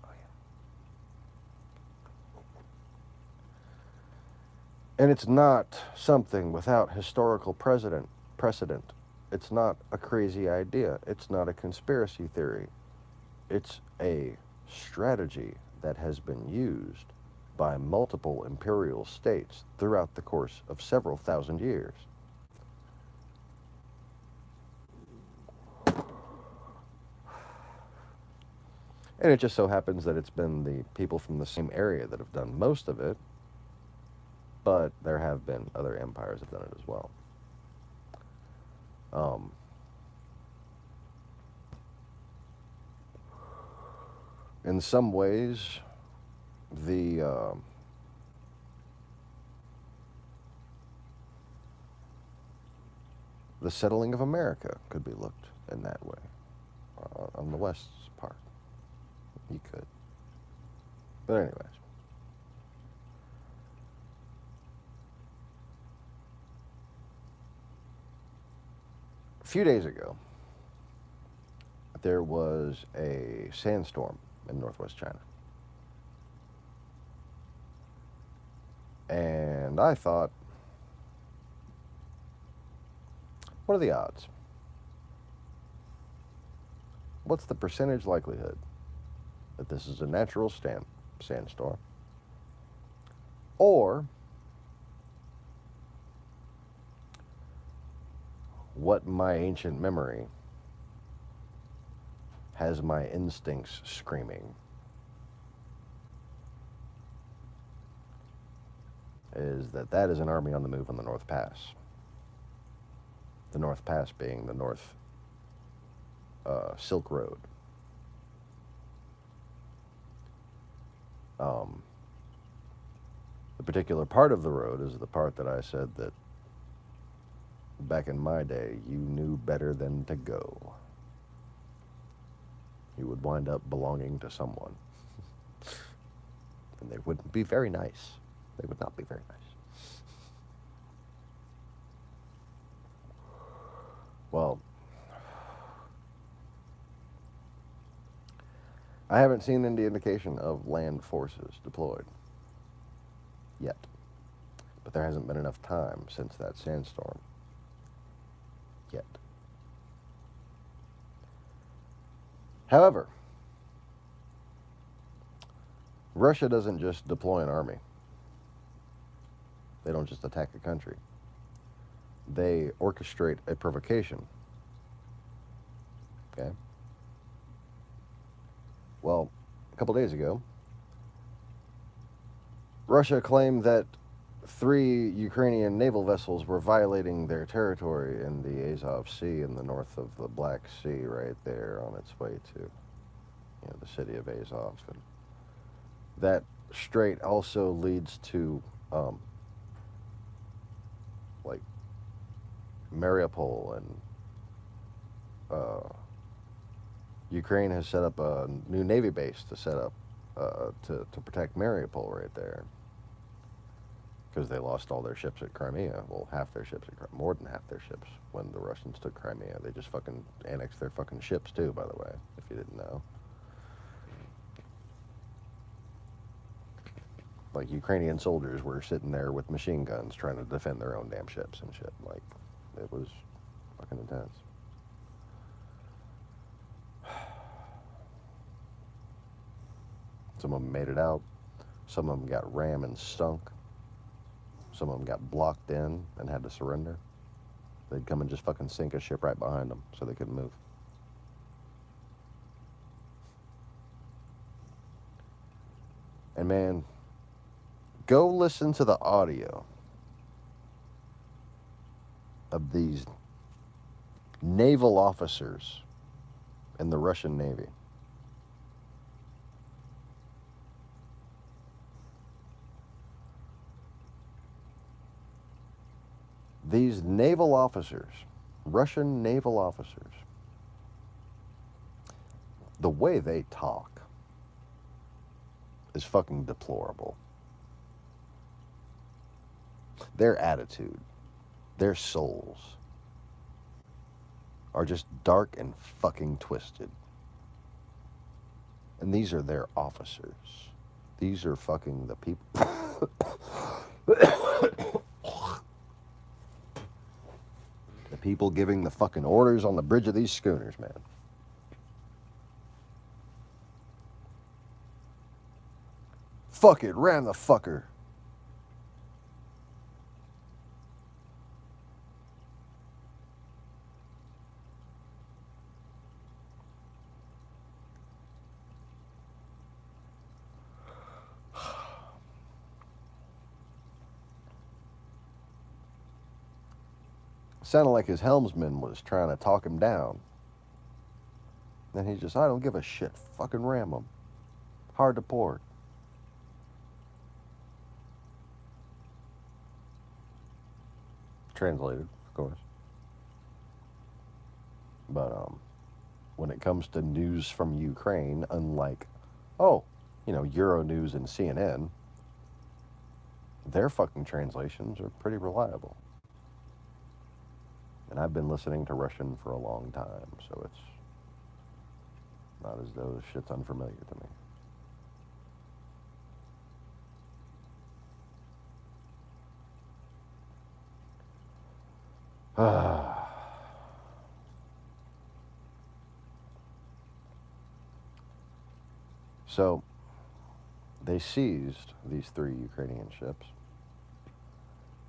Oh, yeah. And it's not something without historical precedent. It's not a crazy idea. It's not a conspiracy theory. It's a strategy that has been used by multiple imperial states throughout the course of several thousand years. And it just so happens that it's been the people from the same area that have done most of it, but there have been other empires that have done it as well. In some ways, the settling of America could be looked in that way, on the west's part. You could. But anyways. A few days ago, there was a sandstorm in northwest China. And I thought, what are the odds? What's the percentage likelihood that this is a natural sandstorm? Or what my ancient memory has my instincts screaming? is that is an army on the move on the North Pass. The North Pass being the North Silk Road. The particular part of the road is the part that I said that back in my day, you knew better than to go. You would wind up belonging to someone. And they wouldn't be very nice. They would not be very nice. Well, I haven't seen any indication of land forces deployed yet. But there hasn't been enough time since that sandstorm yet. However, Russia doesn't just deploy an army. They don't just attack a country. They orchestrate a provocation. Okay? Well, a couple days ago, Russia claimed that 3 Ukrainian naval vessels were violating their territory in the Azov Sea in the north of the Black Sea, right there on its way to, the city of Azov. And that strait also leads to, like, Mariupol, and Ukraine has set up a new Navy base to set up to protect Mariupol right there. Because they lost all their ships at Crimea. Well, half their ships, more than half their ships, when the Russians took Crimea. They just fucking annexed their fucking ships too, by the way, if you didn't know. Like, Ukrainian soldiers were sitting there with machine guns trying to defend their own damn ships and shit. Like, it was fucking intense. Some of them made it out. Some of them got rammed and sunk. Some of them got blocked in and had to surrender. They'd come and just fucking sink a ship right behind them so they couldn't move. And man, go listen to the audio of these naval officers in the Russian Navy. These naval officers, Russian naval officers, the way they talk is fucking deplorable. Their attitude, their souls are just dark and fucking twisted. And these are their officers. These are fucking the people. The people giving the fucking orders on the bridge of these schooners, man. Fuck it, ram the fucker. Sounded like his helmsman was trying to talk him down. Then he's just, I don't give a shit. Fucking ram him. Hard to port. Translated, of course. But when it comes to news from Ukraine, unlike, Euronews and CNN, their fucking translations are pretty reliable. And I've been listening to Russian for a long time, so it's not as though this shit's unfamiliar to me. So, they seized these 3 Ukrainian ships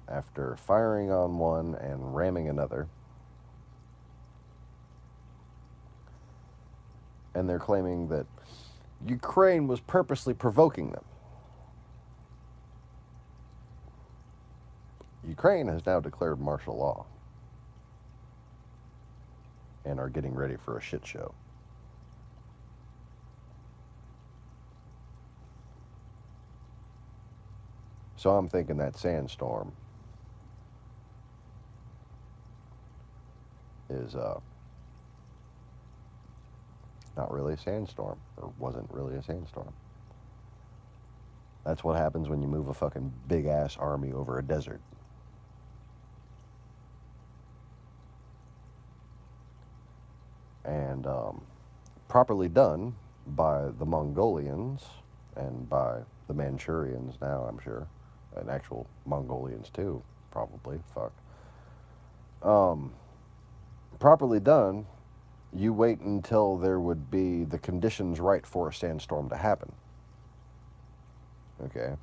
after firing on one and ramming another. And they're claiming that Ukraine was purposely provoking them. Ukraine has now declared martial law and are getting ready for a shit show. So I'm thinking that sandstorm is not really a sandstorm, or wasn't really a sandstorm. That's what happens when you move a fucking big-ass army over a desert. And properly done by the Mongolians and by the Manchurians now, I'm sure. And actual Mongolians too, probably. Fuck. Properly done, you wait until there would be the conditions right for a sandstorm to happen. Okay?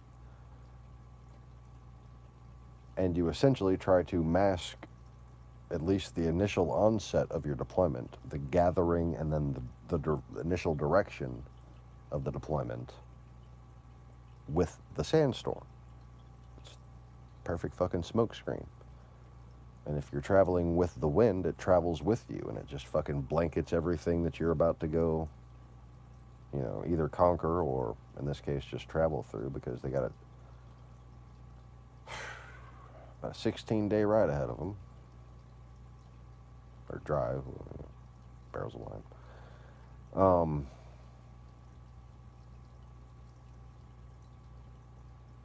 And you essentially try to mask at least the initial onset of your deployment, the gathering and then the initial direction of the deployment with the sandstorm. It's perfect fucking smokescreen. And if you're traveling with the wind, it travels with you, and it just fucking blankets everything that you're about to go, you know, either conquer or, in this case, just travel through, because they got about a 16-day ride ahead of them. Or drive, barrels of wine.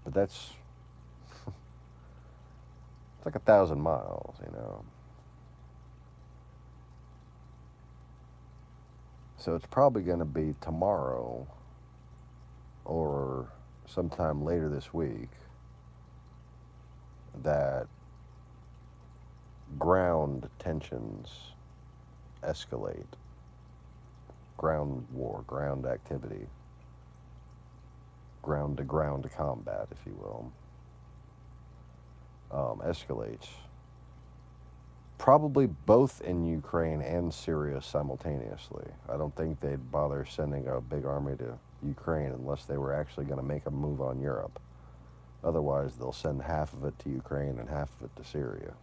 But that's, it's like 1,000 miles, you know. So it's probably going to be tomorrow or sometime later this week that ground tensions escalate. Ground war, ground activity. Ground-to-ground combat, if you will, escalates. Probably both in Ukraine and Syria simultaneously. I don't think they'd bother sending a big army to Ukraine unless they were actually going to make a move on Europe. Otherwise, they'll send half of it to Ukraine and half of it to Syria.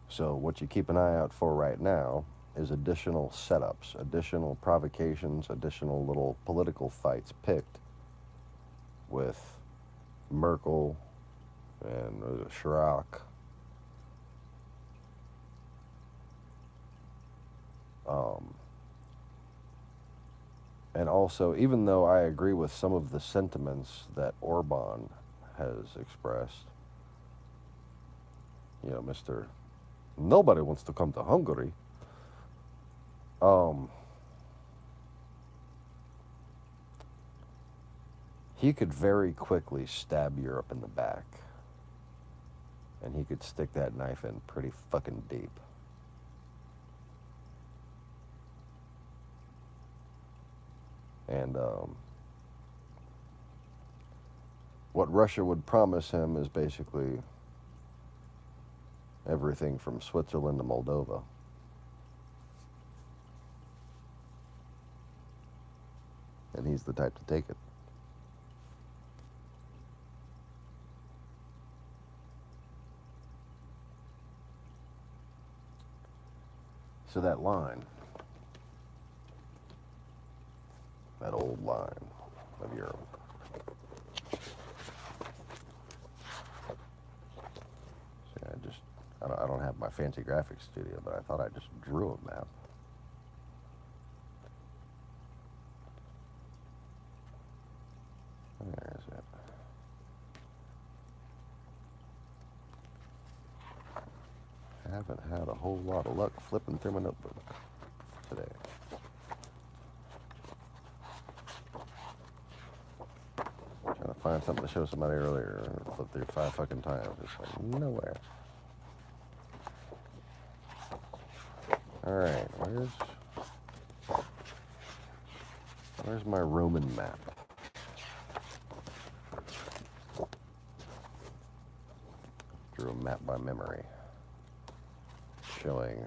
So what you keep an eye out for right now is additional setups, additional provocations, additional little political fights picked with Merkel and Chirac. And also, even though I agree with some of the sentiments that Orban has expressed, you know, Mr. Nobody wants to come to Hungary. He could very quickly stab Europe in the back. And he could stick that knife in pretty fucking deep. And what Russia would promise him is basically everything from Switzerland to Moldova. And he's the type to take it. So that line, that old line of Europe, I don't have my fancy graphics studio, but I thought I just drew a map. Where is it? I haven't had a whole lot of luck flipping through my notebook today. Trying to find something to show somebody earlier and flip through 5 fucking times. It's like nowhere. Alright, where's my Roman map? Drew a map by memory showing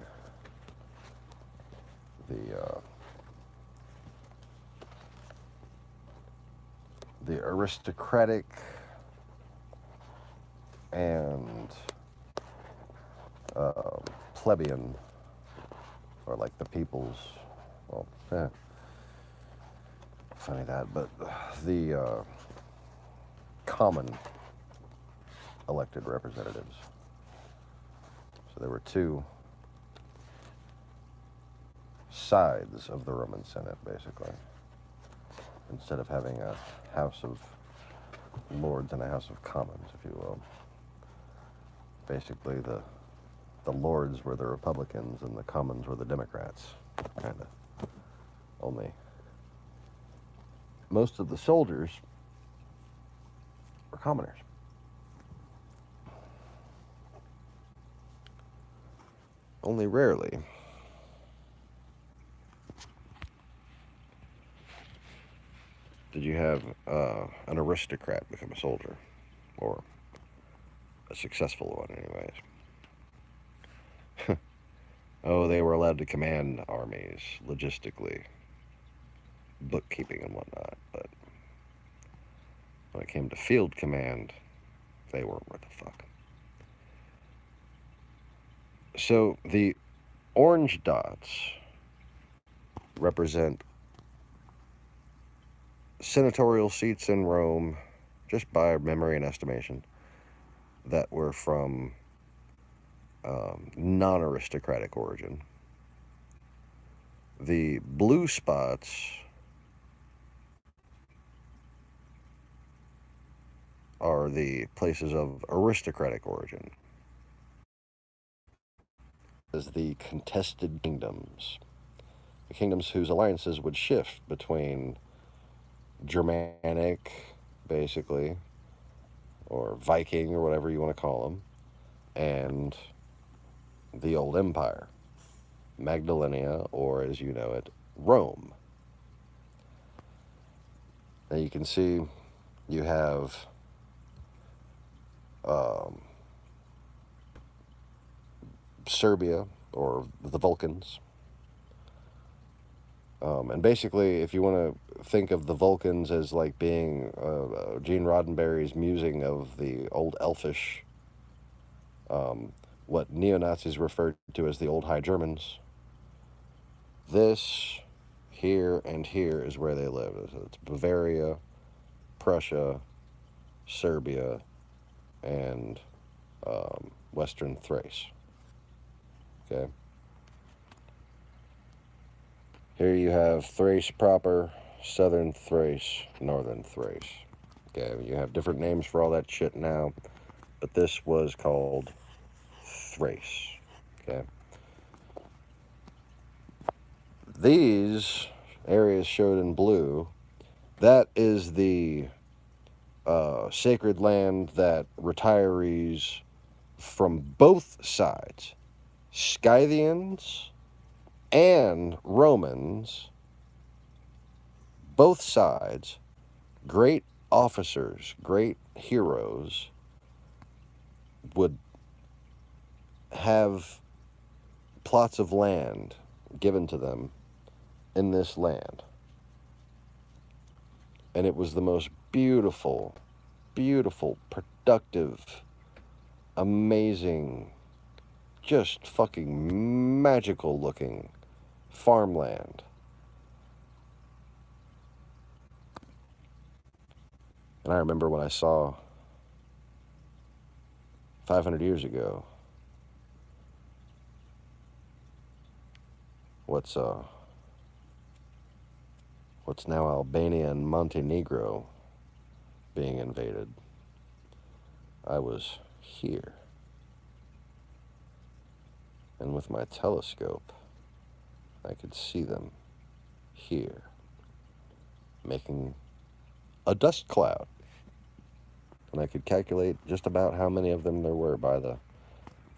the aristocratic and plebeian, or like the people's, well, funny that, but the common elected representatives. So there were two sides of the Roman Senate, basically. Instead of having a House of Lords and a House of Commons, if you will. Basically, the Lords were the Republicans and the Commons were the Democrats, kind of. Only most of the soldiers were commoners. Only rarely did you have an aristocrat become a soldier, or a successful one, anyways. Oh, they were allowed to command armies, logistically, bookkeeping and whatnot, but when it came to field command, they weren't worth a fuck. So the orange dots represent senatorial seats in Rome, just by memory and estimation, that were from non-aristocratic origin. The blue spots are the places of aristocratic origin, as the contested kingdoms. The kingdoms whose alliances would shift between Germanic, basically, or Viking, or whatever you want to call them, and the old empire, Magdalenia, or as you know it, Rome. Now you can see you have Serbia, or the Vulcans. And basically, if you want to think of the Vulcans as like being Gene Roddenberry's musing of the old elfish, what neo-Nazis referred to as the old High Germans, this, here, and here is where they live. It's Bavaria, Prussia, Serbia, and Western Thrace. Okay. Here you have Thrace proper, Southern Thrace, Northern Thrace. Okay, you have different names for all that shit now, but this was called Thrace. Okay. These areas showed in blue, that is the sacred land that retirees from both sides, Scythians and Romans, both sides, great officers, great heroes, would have plots of land given to them in this land. And it was the most beautiful, beautiful, productive, amazing, just fucking magical looking farmland. And I remember when I saw 500 years ago what's now Albania and Montenegro being invaded. I was here. And with my telescope, I could see them here, making a dust cloud. And I could calculate just about how many of them there were by the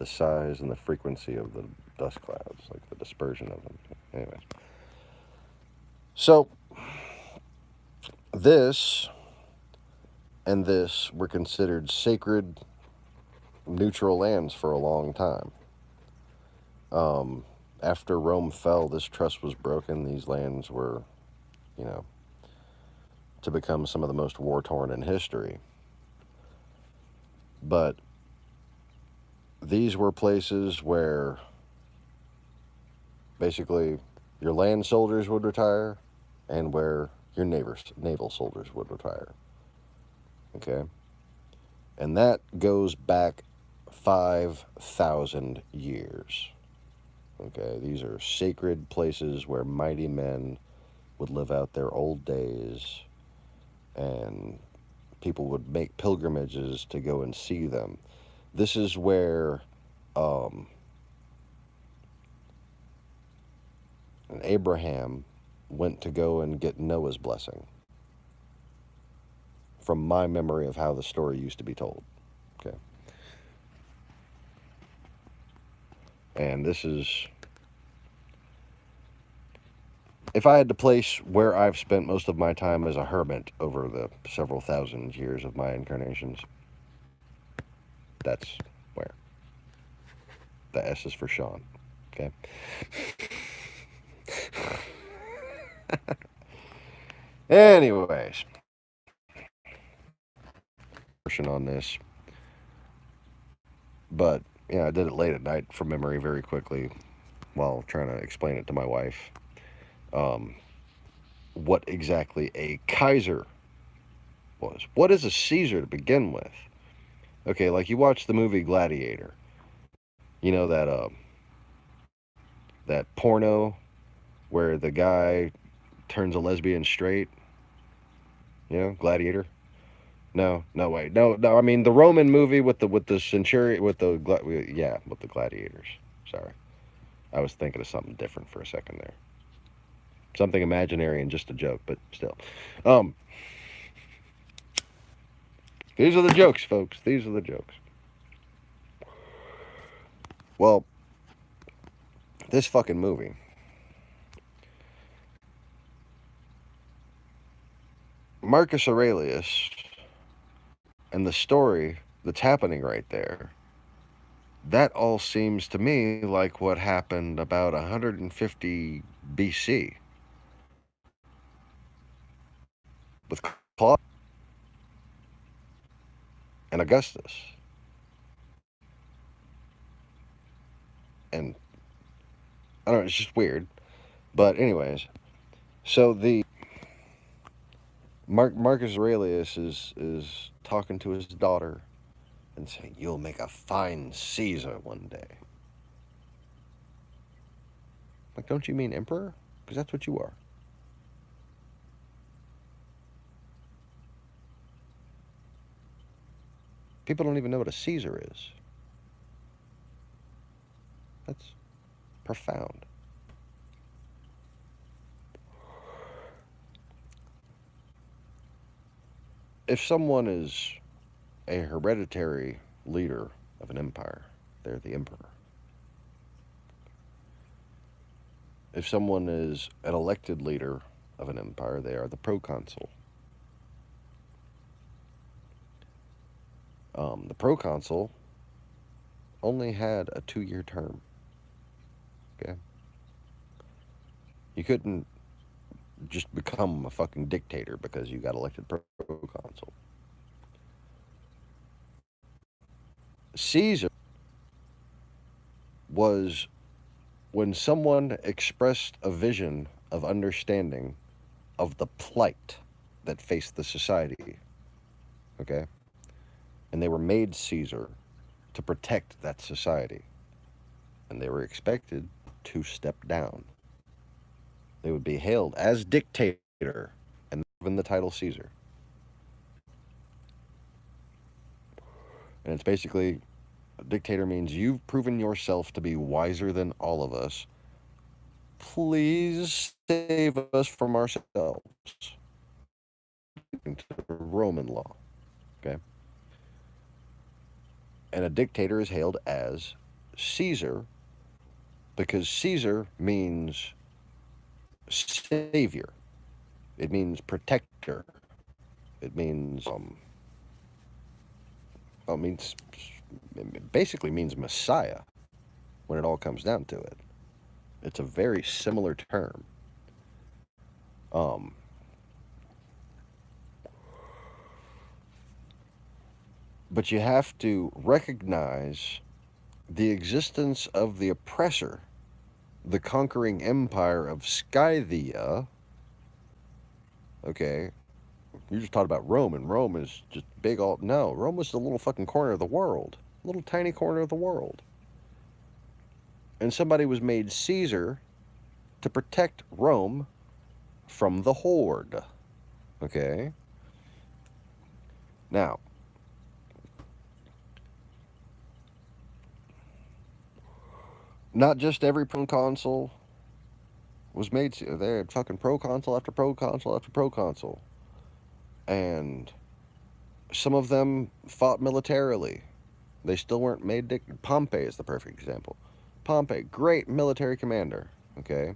size and the frequency of the dust clouds, like the dispersion of them. Anyways. So, this and this were considered sacred, neutral lands for a long time. after Rome fell, this trust was broken. These lands were, you know, to become some of the most war-torn in history. But these were places where basically your land soldiers would retire and where your naval soldiers would retire. Okay? And that goes back 5,000 years. Okay? These are sacred places where mighty men would live out their old days, and people would make pilgrimages to go and see them. This is where Abraham went to go and get Noah's blessing, from my memory of how the story used to be told. Okay. And this is, if I had to place where I've spent most of my time as a hermit over the several thousand years of my incarnations, that's where. The S is for Sean. Okay. Anyways, on this, but yeah, I did it late at night from memory very quickly while trying to explain it to my wife. What exactly a Kaiser was. What is a Caesar to begin with? Okay, like you watch the movie Gladiator. You know that porno where the guy turns a lesbian straight? You know, Gladiator? No, wait. No, I mean the Roman movie with the centurion, with the gladiators. Sorry. I was thinking of something different for a second there. Something imaginary and just a joke, but still. These are the jokes, folks. These are the jokes. Well, this fucking movie. Marcus Aurelius and the story that's happening right there, that all seems to me like what happened about 150 BC with Claudius and Augustus. And I don't know, it's just weird. But anyways, so the Marcus Aurelius is talking to his daughter and saying, "You'll make a fine Caesar one day." Like, don't you mean emperor? Because that's what you are. People don't even know what a Caesar is. That's profound. If someone is a hereditary leader of an empire, they're the emperor. If someone is an elected leader of an empire, they are the proconsul. The proconsul only had a 2-year term. Okay? You couldn't just become a fucking dictator because you got elected proconsul. Caesar was when someone expressed a vision of understanding of the plight that faced the society. Okay? And they were made Caesar to protect that society. And they were expected to step down. They would be hailed as dictator and given the title Caesar. And it's basically, a dictator means you've proven yourself to be wiser than all of us. Please save us from ourselves. To Roman law. Okay? And a dictator is hailed as Caesar because Caesar means savior. It means protector. It means it basically means Messiah when it all comes down to it. It's a very similar term. Um, but you have to recognize the existence of the oppressor, the conquering empire of Scythia. Okay, you just talked about Rome, and Rome is just big all. No, Rome was the little fucking corner of the world, little tiny corner of the world. And somebody was made Caesar to protect Rome from the horde. Okay? Now, not just every proconsul was made. They had fucking proconsul after proconsul after proconsul. And some of them fought militarily. They still weren't made. Pompey is the perfect example. Pompey, great military commander. Okay?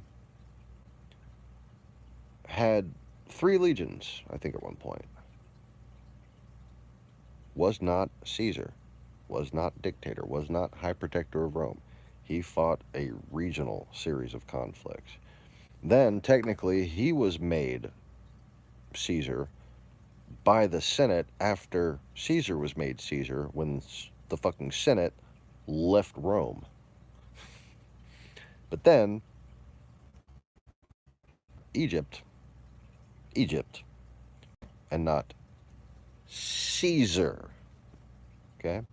Had 3 legions, I think, at one point. Was not Caesar. Was not dictator. Was not high protector of Rome. He fought a regional series of conflicts. Then, technically, he was made Caesar by the Senate after Caesar was made Caesar, when the fucking Senate left Rome. But then, Egypt, and not Caesar. Okay?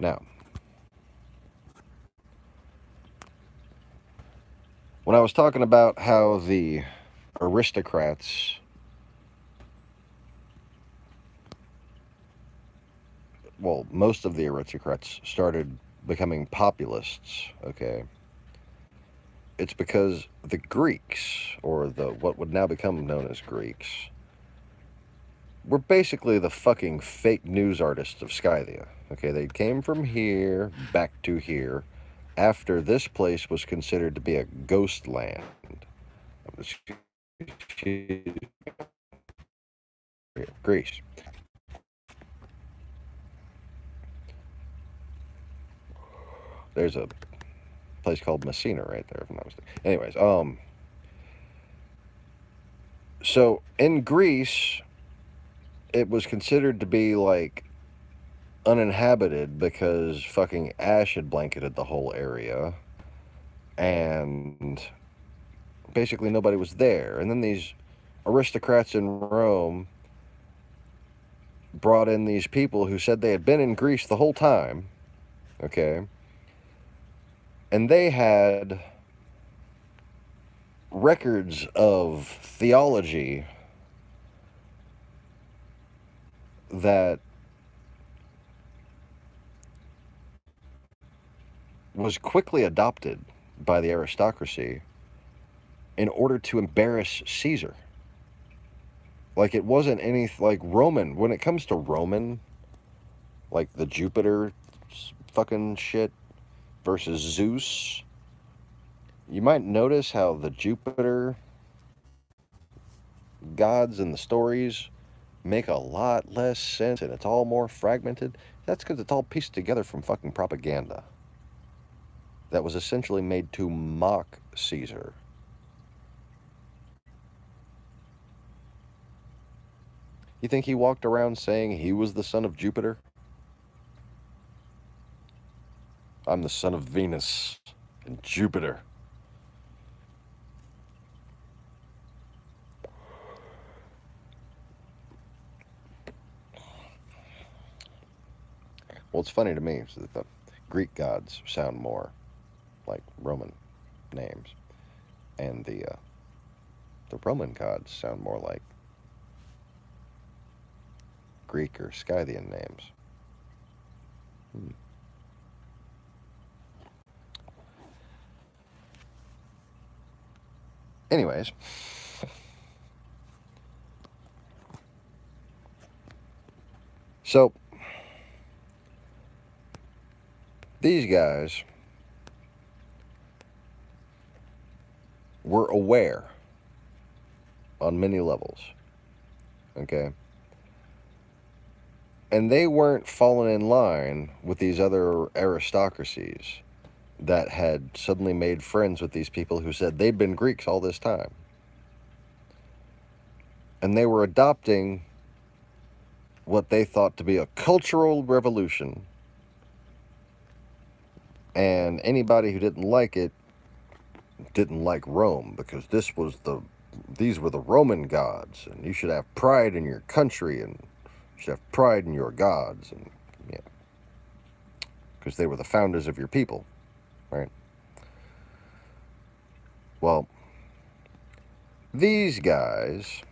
Now, when I was talking about how the aristocrats, well, most of the aristocrats started becoming populists, okay? It's because the Greeks, or what would now become known as Greeks, were basically the fucking fake news artists of Scythia. Okay, they came from here back to here after this place was considered to be a ghost land. Greece. There's a place called Messina right there, if I'm not mistaken. Anyways, so in Greece, it was considered to be like uninhabited because fucking ash had blanketed the whole area, and basically nobody was there. And then these aristocrats in Rome brought in these people who said they had been in Greece the whole time, okay? And they had records of theology that was quickly adopted by the aristocracy in order to embarrass Caesar. Like, it wasn't any, like, Roman. When it comes to Roman, like the Jupiter fucking shit versus Zeus, you might notice how the Jupiter gods and the stories make a lot less sense, and it's all more fragmented. That's because it's all pieced together from fucking propaganda that was essentially made to mock Caesar. You think he walked around saying he was the son of Jupiter? I'm the son of Venus and Jupiter. Well, it's funny to me that the Greek gods sound more like Roman names, and the Roman gods sound more like Greek or Scythian names. Anyways, so these guys were aware on many levels, okay? And they weren't falling in line with these other aristocracies that had suddenly made friends with these people who said they'd been Greeks all this time. And they were adopting what they thought to be a cultural revolution. And anybody who didn't like it didn't like Rome, because these were the Roman gods, and you should have pride in your country, and you should have pride in your gods, and yeah, because they were the founders of your people, right? Well, these guys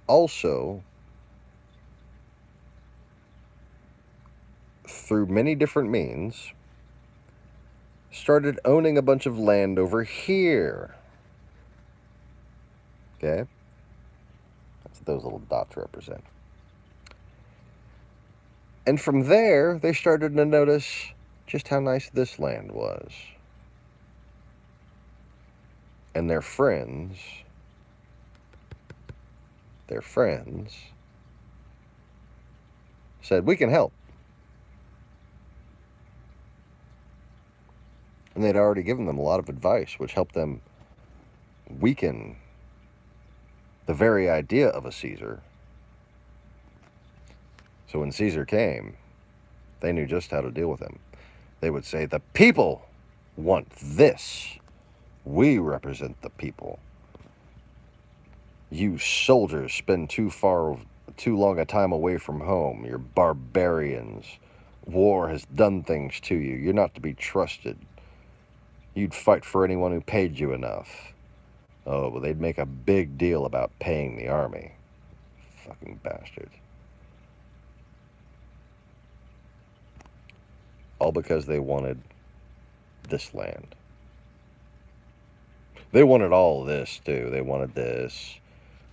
also, through many different means, started owning a bunch of land over here. Okay? That's what those little dots represent. And from there, they started to notice just how nice this land was. And their friends said, we can help. And they'd already given them a lot of advice, which helped them weaken the very idea of a Caesar. So when Caesar came, they knew just how to deal with him. They would say, the people want this. We represent the people. You soldiers spend too long a time away from home. You're barbarians. War has done things to you. You're not to be trusted. You'd fight for anyone who paid you enough. Oh, well, they'd make a big deal about paying the army. Fucking bastards. All because they wanted this land. They wanted all of this, too. They wanted this.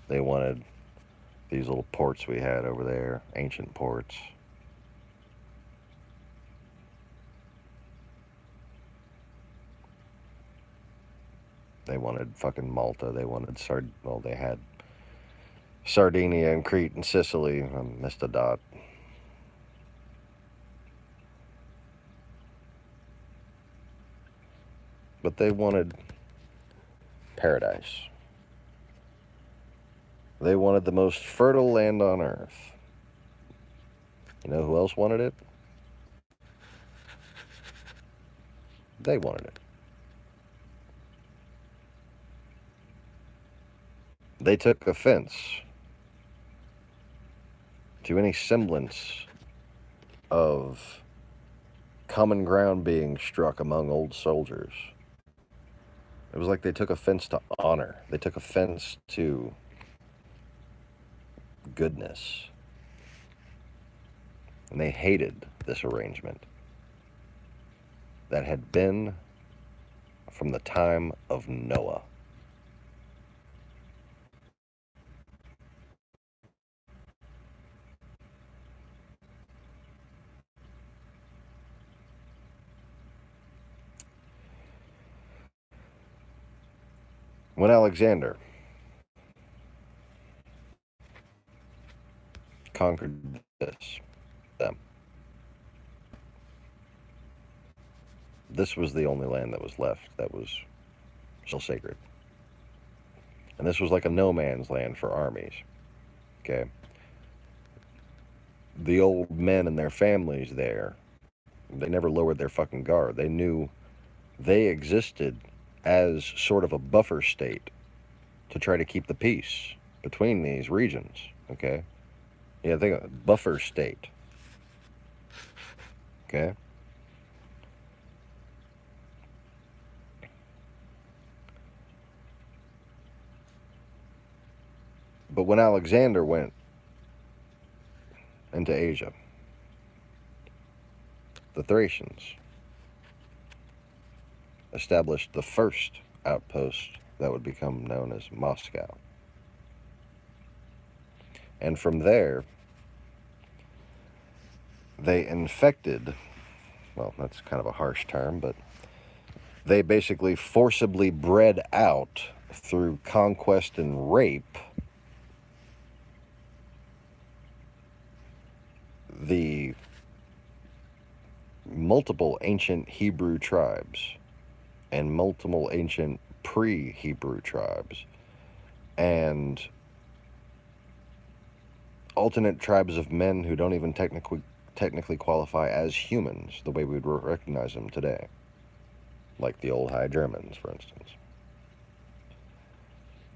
They wanted these little ports we had over there, ancient ports. They wanted fucking Malta. They wanted they had Sardinia and Crete and Sicily. I missed a dot. But they wanted paradise. They wanted the most fertile land on earth. You know who else wanted it? They wanted it. They took offense to any semblance of common ground being struck among old soldiers. It was like they took offense to honor. They took offense to goodness. And they hated this arrangement that had been from the time of Noah. When Alexander conquered them, this was the only land that was left that was still sacred. And this was like a no man's land for armies. Okay? The old men and their families there, they never lowered their fucking guard. They knew they existed as sort of a buffer state to try to keep the peace between these regions. Okay? Yeah, think of it. Buffer state. Okay? But when Alexander went into Asia, the Thracians established the first outpost that would become known as Moscow. And from there, they infected, well, that's kind of a harsh term, but they basically forcibly bred out through conquest and rape the multiple ancient Hebrew tribes and multiple ancient pre-Hebrew tribes and alternate tribes of men who don't even technically qualify as humans the way we would recognize them today, like the old High Germans, for instance.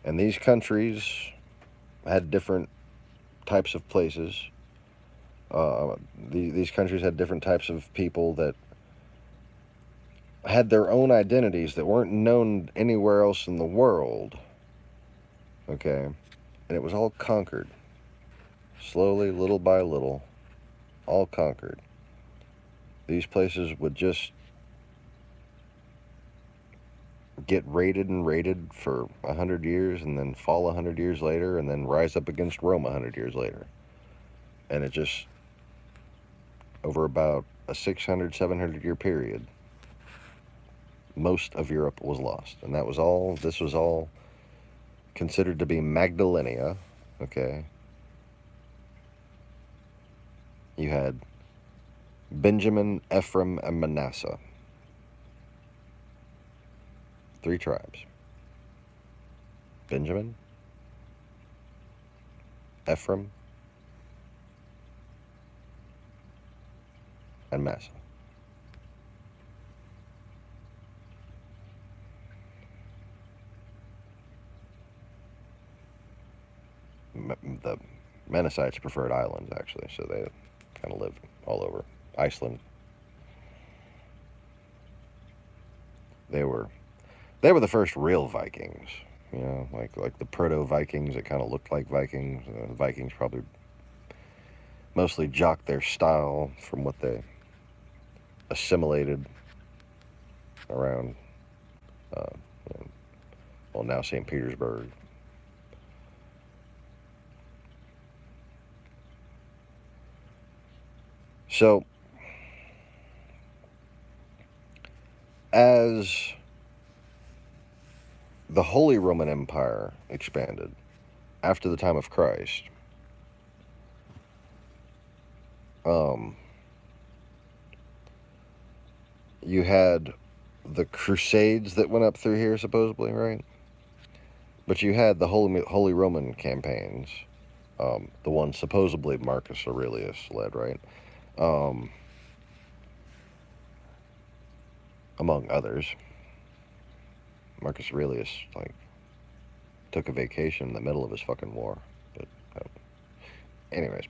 And these countries had different types of places. These countries had different types of people that had their own identities that weren't known anywhere else in the world. Okay? And it was all conquered. Slowly, little by little, all conquered. These places would just get raided and raided for 100 years and then fall 100 years later and then rise up against Rome 100 years later. And it just, over about a 600, 700 year period, most of Europe was lost. And that was all, this was all considered to be Magdalenia, okay? You had Benjamin, Ephraim, and Manasseh. 3 tribes. Benjamin, Ephraim, and Manasseh. The Manassites preferred islands, actually, so they kind of lived all over. Iceland. They were the first real Vikings, you know, like the proto-Vikings that kind of looked like Vikings. Vikings probably mostly jocked their style from what they assimilated around, well, now St. Petersburg. So, as the Holy Roman Empire expanded after the time of Christ, you had the Crusades that went up through here, supposedly, right? But you had the Holy Roman campaigns, the one supposedly Marcus Aurelius led, right? Among others. Marcus Aurelius, like, took a vacation in the middle of his fucking war. But, anyways.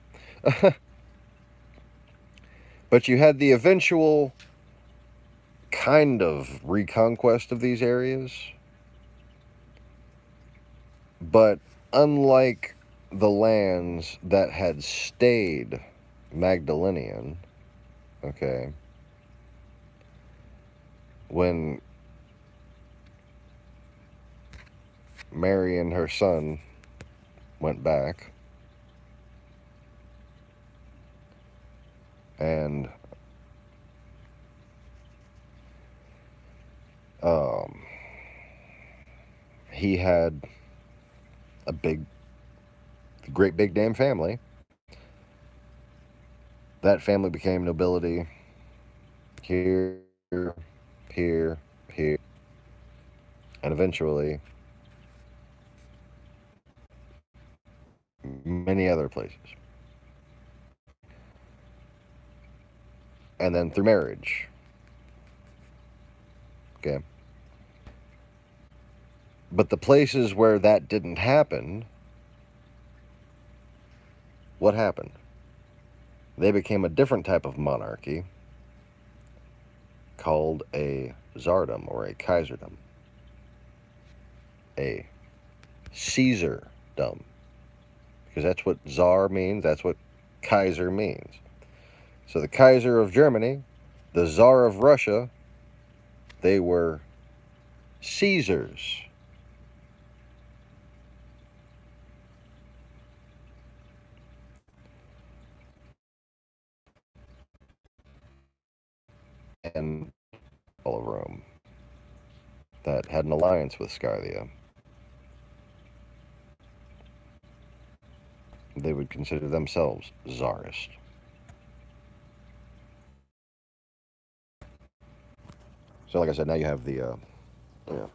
But you had the eventual kind of reconquest of these areas. But unlike the lands that had stayed Magdalenian, okay, when Mary and her son went back, and he had a great big damn family. That family became nobility here, here, here, and eventually many other places. And then through marriage. Okay. But the places where that didn't happen, what happened? They became a different type of monarchy called a czardom or a kaiserdom. A Caesardom. Because that's what czar means, that's what Kaiser means. So the Kaiser of Germany, the Tsar of Russia, they were Caesars. And all of Rome that had an alliance with Scythia. They would consider themselves czarist. So, like I said, now you have the, yeah,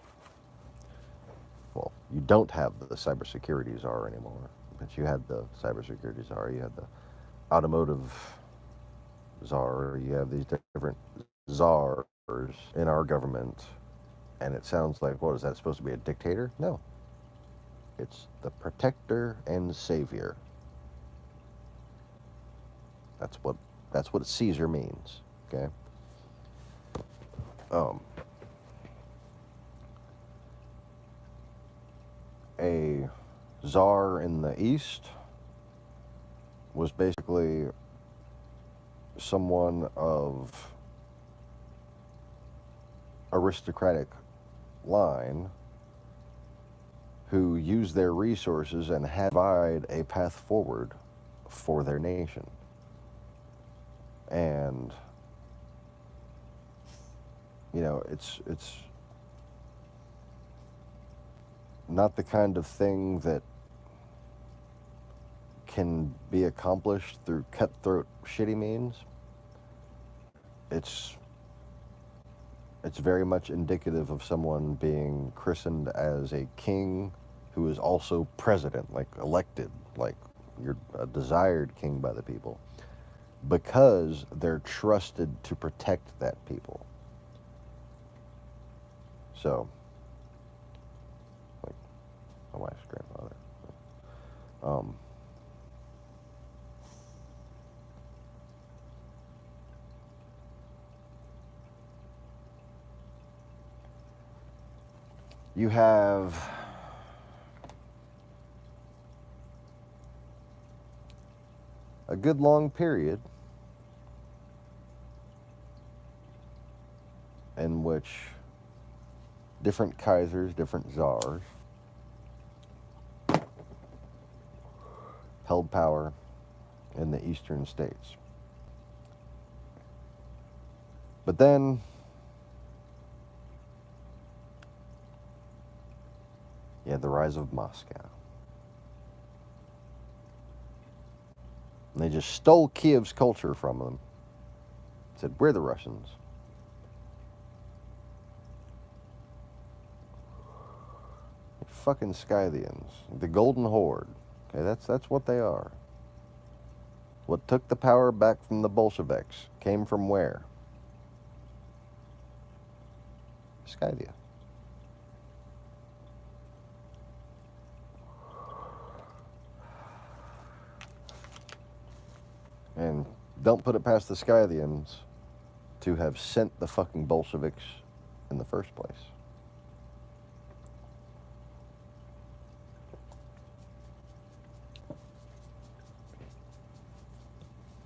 well, you don't have the cybersecurity czar anymore, but you had the cybersecurity czar, you had the automotive czar, you have these different czars in our government, and it sounds like, what is that supposed to be, a dictator? No, it's the protector and savior. That's what Caesar means. Okay. Um, a czar in the East was basically someone of aristocratic line who used their resources and had provide a path forward for their nation. And you know, it's not the kind of thing that can be accomplished through cutthroat shitty means. It's very much indicative of someone being christened as a king who is also president, like elected, like you're a desired king by the people, because they're trusted to protect that people. So, like my wife's grandfather. You have a good long period in which different Kaisers, different czars held power in the eastern states. But then you had the rise of Moscow. And they just stole Kiev's culture from them. Said, we're the Russians. Fucking Scythians. The Golden Horde. Okay, that's what they are. What took the power back from the Bolsheviks came from where? Scythia. And don't put it past the Scythians to have sent the fucking Bolsheviks in the first place.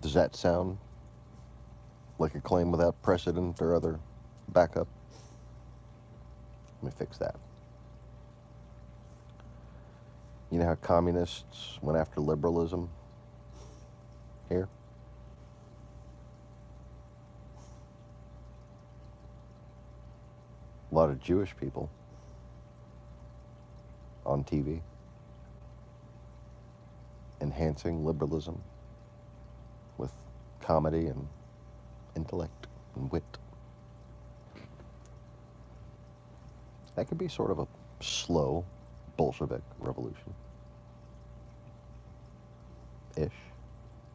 Does that sound like a claim without precedent or other backup? Let me fix that. You know how communists went after liberalism here? A lot of Jewish people on TV enhancing liberalism with comedy and intellect and wit. That could be sort of a slow Bolshevik revolution. Ish.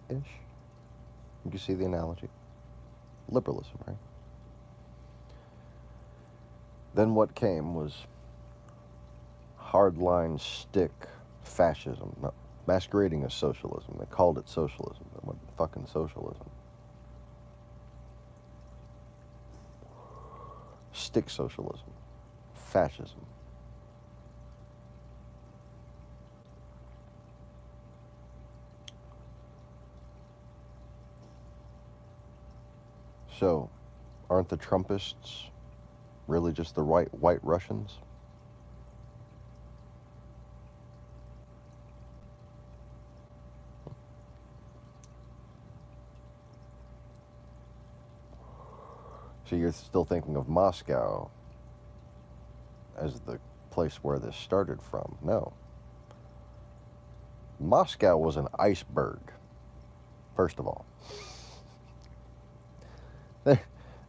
You can see the analogy. Liberalism, right? Then what came was hardline stick fascism, masquerading as socialism. They called it socialism. It wasn't fucking socialism. Stick socialism. Fascism. So, aren't the Trumpists really just the white Russians? So you're still thinking of Moscow as the place where this started from. No. Moscow was an iceberg, first of all.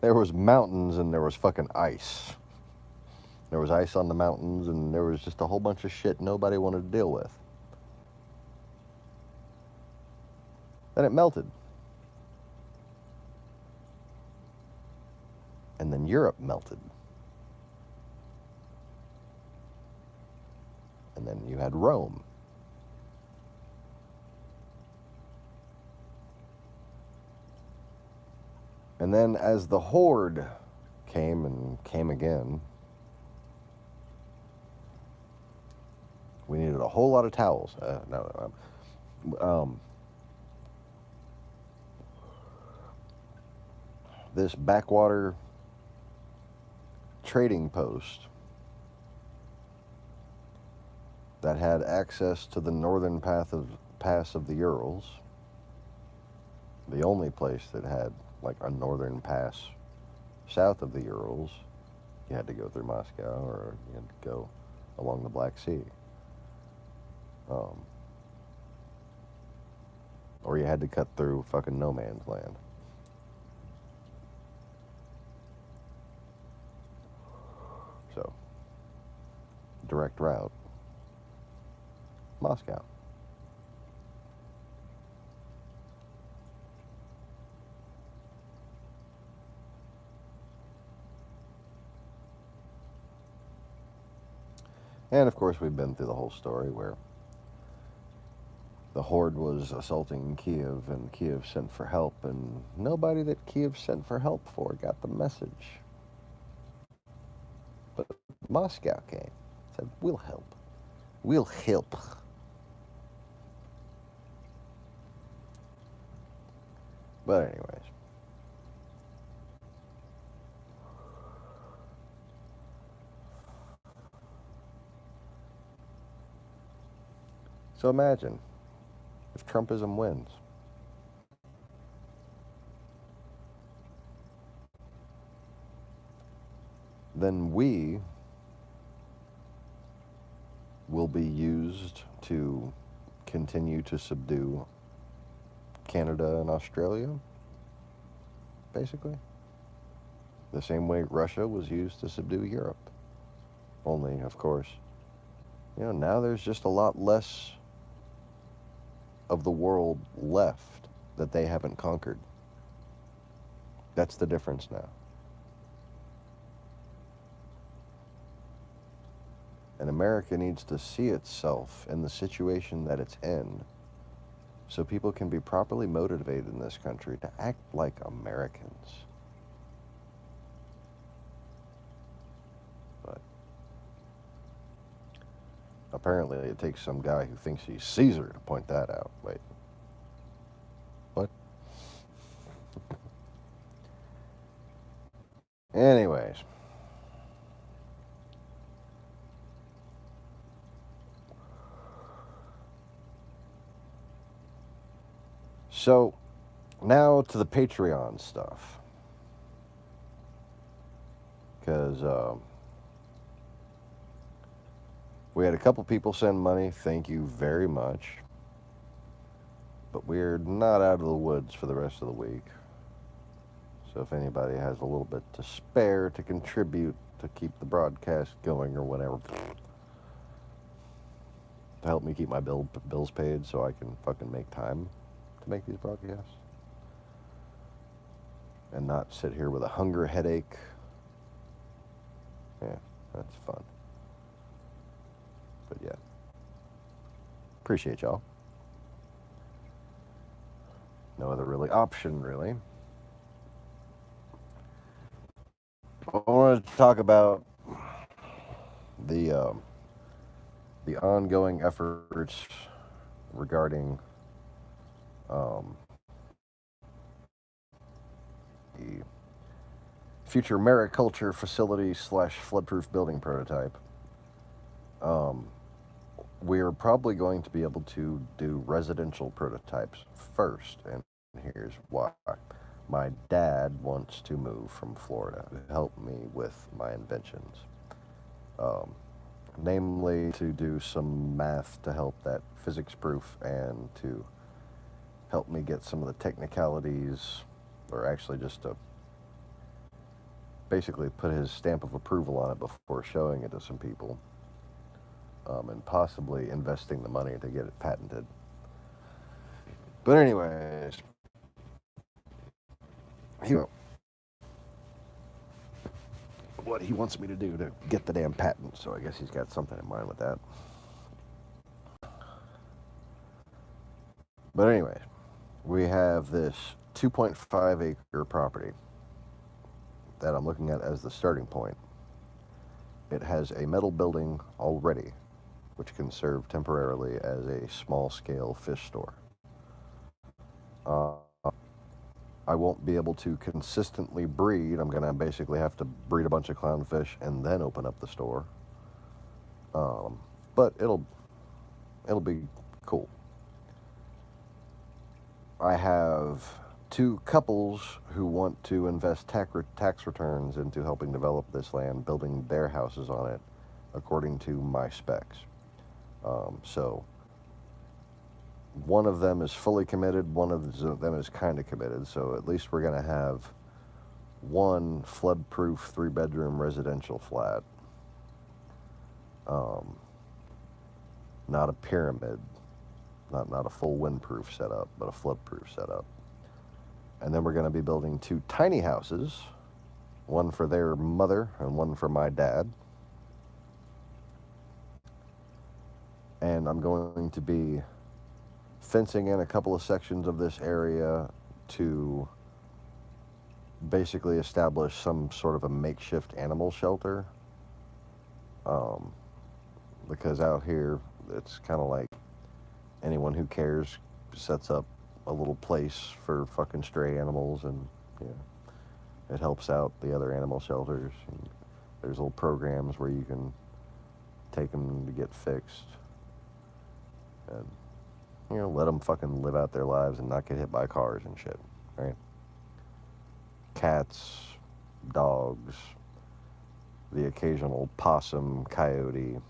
There was mountains and there was fucking ice. There was ice on the mountains and there was just a whole bunch of shit nobody wanted to deal with. Then it melted. And then Europe melted. And then you had Rome. And then as the Horde came and came again, we needed a whole lot of towels. This backwater trading post that had access to the northern pass of the Urals, the only place that had like a northern pass south of the Urals. You had to go through Moscow or you had to go along the Black Sea. Or you had to cut through fucking no man's land. So, direct route, Moscow. And of course, we've been through the whole story where the Horde was assaulting Kiev and Kiev sent for help, and nobody that Kiev sent for help for got the message. But Moscow came, said, we'll help. We'll help. But anyways. So imagine if Trumpism wins. Then we will be used to continue to subdue Canada and Australia, basically. The same way Russia was used to subdue Europe. Only, of course, now there's just a lot less of the world left that they haven't conquered. That's the difference now. And America needs to see itself in the situation that it's in so people can be properly motivated in this country to act like Americans. But apparently it takes some guy who thinks he's Caesar to point that out. Wait. What? Anyways. So, now to the Patreon stuff. Because we had a couple people send money. Thank you very much. But we're not out of the woods for the rest of the week. So if anybody has a little bit to spare to contribute to keep the broadcast going or whatever, to help me keep my bills paid so I can fucking make time to make these broadcasts and not sit here with a hunger headache. Yeah, that's fun. But yeah, appreciate y'all. No other really option, really. I wanted to talk about the ongoing efforts regarding the future mariculture facility / floodproof building prototype. We're probably going to be able to do residential prototypes first, and here's why. My dad wants to move from Florida to help me with my inventions. Namely, to do some math to help that physics proof and to help me get some of the technicalities, or actually just to basically put his stamp of approval on it before showing it to some people, and possibly investing the money to get it patented. But anyways, what he wants me to do to get the damn patent, so I guess he's got something in mind with that. But anyways, we have this 2.5 acre property that I'm looking at as the starting point. It has a metal building already, which can serve temporarily as a small-scale fish store. I won't be able to consistently breed. I'm going to basically have to breed a bunch of clownfish and then open up the store. But it'll be cool. I have two couples who want to invest tax returns into helping develop this land, building their houses on it according to my specs. So one of them is fully committed, one of them is kind of committed, so at least we're going to have one flood-proof 3-bedroom residential flat. Not a pyramid, not a full windproof setup, but a flood-proof setup. And then we're going to be building 2 tiny houses, one for their mother and one for my dad. And I'm going to be fencing in a couple of sections of this area to basically establish some sort of a makeshift animal shelter. Because out here, it's kind of like anyone who cares sets up a little place for fucking stray animals, and it helps out the other animal shelters. And there's little programs where you can take them to get fixed and let them fucking live out their lives and not get hit by cars and shit, right? Cats, dogs, the occasional possum, coyote,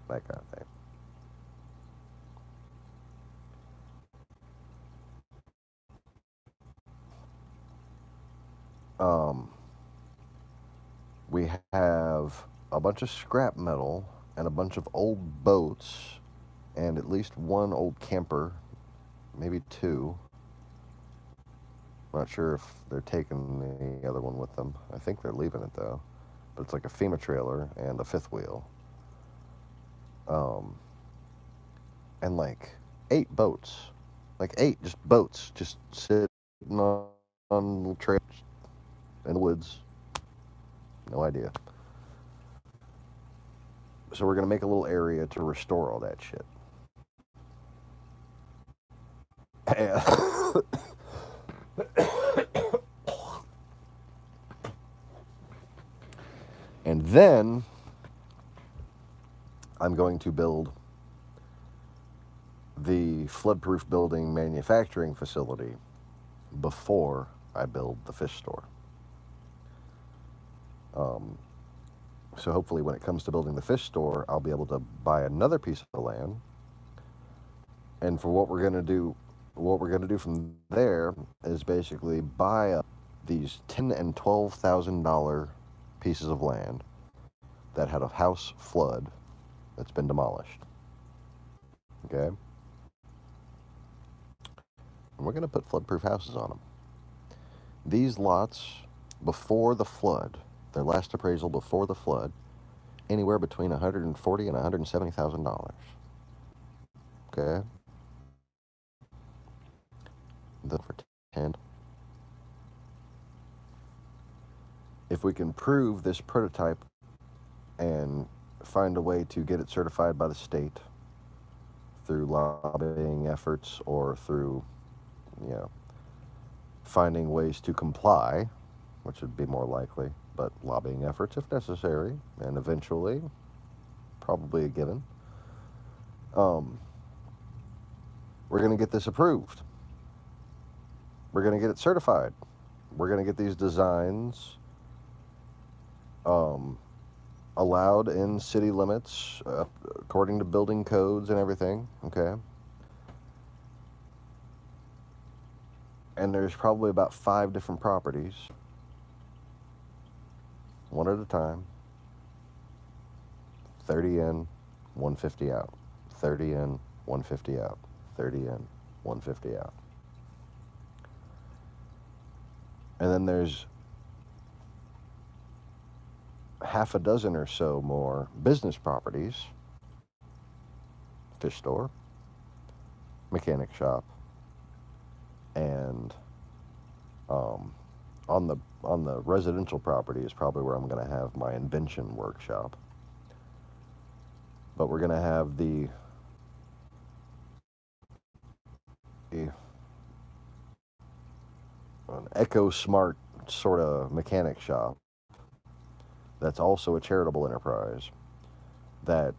that kind of thing. We have a bunch of scrap metal and a bunch of old boats and at least one old camper, maybe 2. Not sure if they're taking the other one with them. I think they're leaving it though. But it's like a FEMA trailer and a 5th wheel. And like 8 boats. Like 8 just boats just sitting on little trails in the woods. No idea. So we're going to make a little area to restore all that shit. And then I'm going to build the flood-proof building manufacturing facility before I build the fish store. So hopefully when it comes to building the fish store, I'll be able to buy another piece of land. And for what we're going to do from there is basically buy up these $10,000 and $12,000 pieces of land that had a house flood that's been demolished. Okay? And we're going to put flood-proof houses on them. These lots, before the flood, their last appraisal before the flood, anywhere between $140,000 and $170,000. Okay? Then for 10. If we can prove this prototype and find a way to get it certified by the state through lobbying efforts or through, finding ways to comply, which would be more likely, but lobbying efforts if necessary, and eventually, probably a given, we're going to get this approved. We're going to get it certified. We're going to get these designs allowed in city limits according to building codes and everything, okay? And there's probably about 5 different properties one at a time. 30 in, 150 out. 30 in, 150 out. 30 in, 150 out. And then there's half a dozen or so more business properties, fish store, mechanic shop, and on the residential property is probably where I'm going to have my invention workshop. But we're going to have the an EcoSmart sort of mechanic shop that's also a charitable enterprise that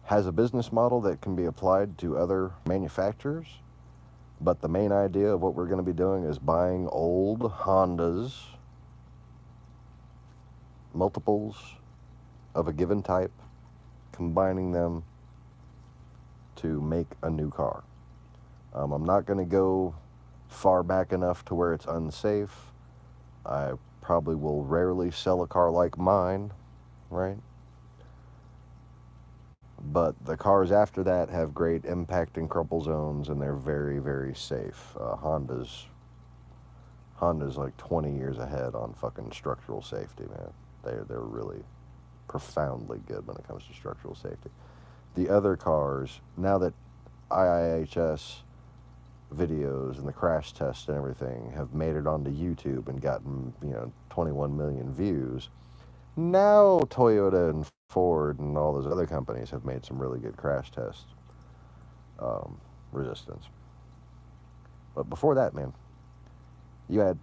has a business model that can be applied to other manufacturers. But the main idea of what we're going to be doing is buying old Hondas, multiples of a given type, combining them to make a new car. I'm not going to go far back enough to where it's unsafe. I probably will rarely sell a car like mine, right? But the cars after that have great impact and crumple zones, and they're very, very safe. Honda's like 20 years ahead on fucking structural safety, man. They're really profoundly good when it comes to structural safety. The other cars, now that IIHS videos and the crash tests and everything have made it onto YouTube and gotten, 21 million views, now Toyota and Ford and all those other companies have made some really good crash test resistance. But before that, man, you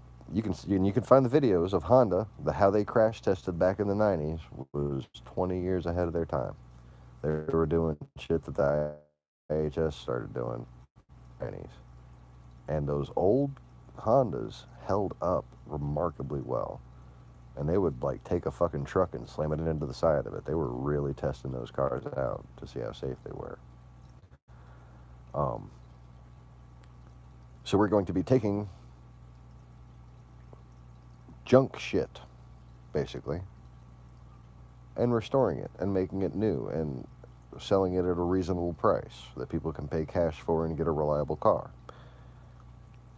can find the videos of Honda, how they crash tested back in the 90s was 20 years ahead of their time. They were doing shit that the IIHS started doing in the 90s. And those old Hondas held up remarkably well. And they would take a fucking truck and slam it into the side of it. They were really testing those cars out to see how safe they were. So we're going to be taking junk shit, basically, and restoring it and making it new and selling it at a reasonable price that people can pay cash for and get a reliable car.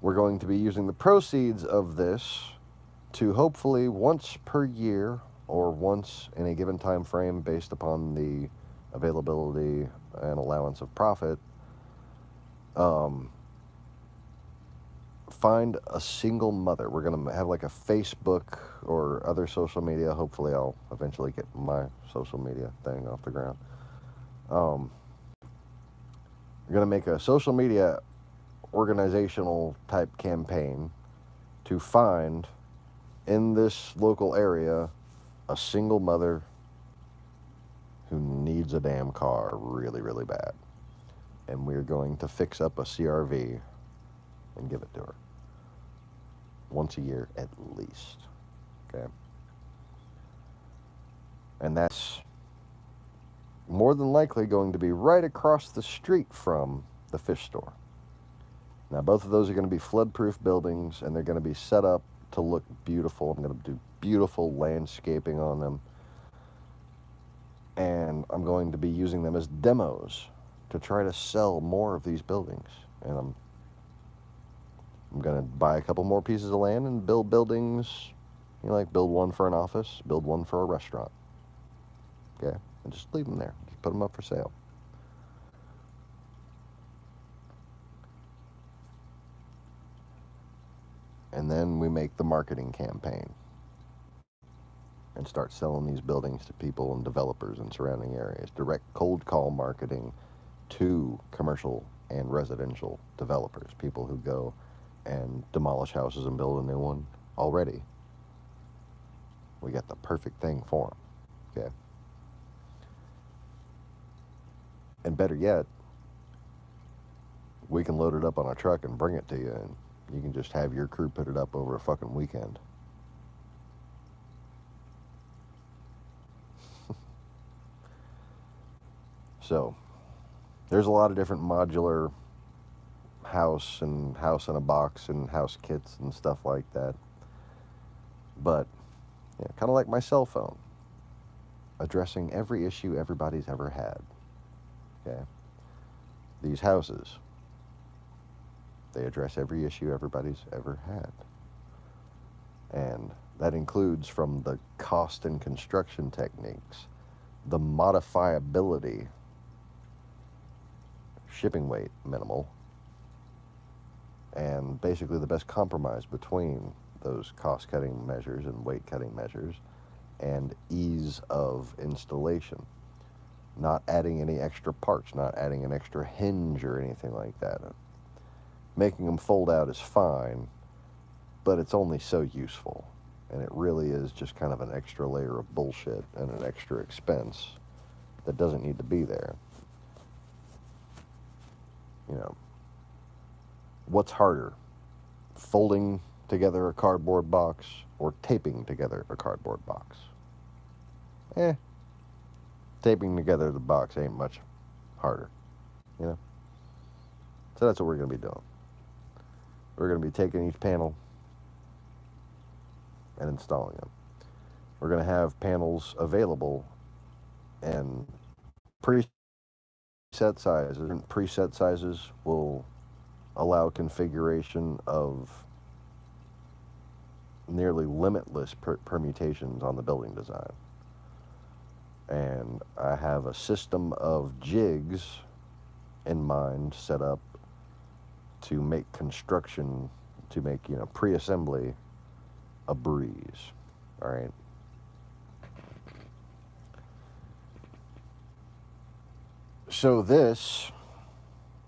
We're going to be using the proceeds of this to hopefully once per year or once in a given time frame based upon the availability and allowance of profit, find a single mother. We're going to have a Facebook or other social media. Hopefully I'll eventually get my social media thing off the ground. We're going to make a social media organizational type campaign to find in this local area a single mother who needs a damn car really, really bad. And we're going to fix up a CRV and give it to her. Once a year at least. Okay? And that's more than likely going to be right across the street from the fish store. Now, both of those are going to be flood-proof buildings, and they're going to be set up to look beautiful. I'm going to do beautiful landscaping on them. And I'm going to be using them as demos to try to sell more of these buildings. And I'm going to buy a couple more pieces of land and build buildings, build one for an office, build one for a restaurant. Okay? And just leave them there. Just put them up for sale. And then we make the marketing campaign and start selling these buildings to people and developers in surrounding areas. Direct cold call marketing to commercial and residential developers, people who go and demolish houses and build a new one already. We got the perfect thing for them. Okay? And better yet, we can load it up on a truck and bring it to you, and you can just have your crew put it up over a fucking weekend. So, there's a lot of different modular house and house in a box and house kits and stuff like that. But yeah, kind of like my cell phone, addressing every issue everybody's ever had. Okay, these houses, they address every issue everybody's ever had, and that includes from the cost and construction techniques, the modifiability, shipping weight minimal, and basically the best compromise between those cost-cutting measures and weight-cutting measures, and ease of installation. Not adding any extra parts, not adding an extra hinge or anything like that. Making them fold out is fine, but it's only so useful. And it really is just kind of an extra layer of bullshit and an extra expense that doesn't need to be there. You know, what's harder? Folding together a cardboard box or taping together a cardboard box? Taping together the box ain't much harder, you know? So that's what we're going to be doing. We're going to be taking each panel and installing them. We're going to have panels available and preset sizes. And preset sizes will allow configuration of nearly limitless permutations on the building design. And I have a system of jigs in mind set up to make construction, to make, pre-assembly a breeze. All right. So this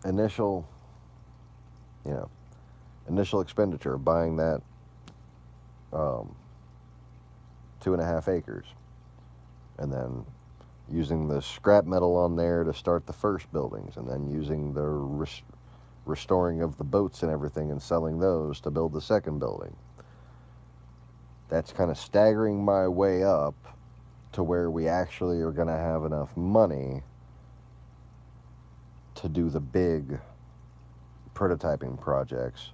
initial expenditure of buying that 2.5 acres, and then using the scrap metal on there to start the first buildings, and then using the restoring of the boats and everything and selling those to build the second building. That's kind of staggering my way up to where we actually are going to have enough money to do the big prototyping projects,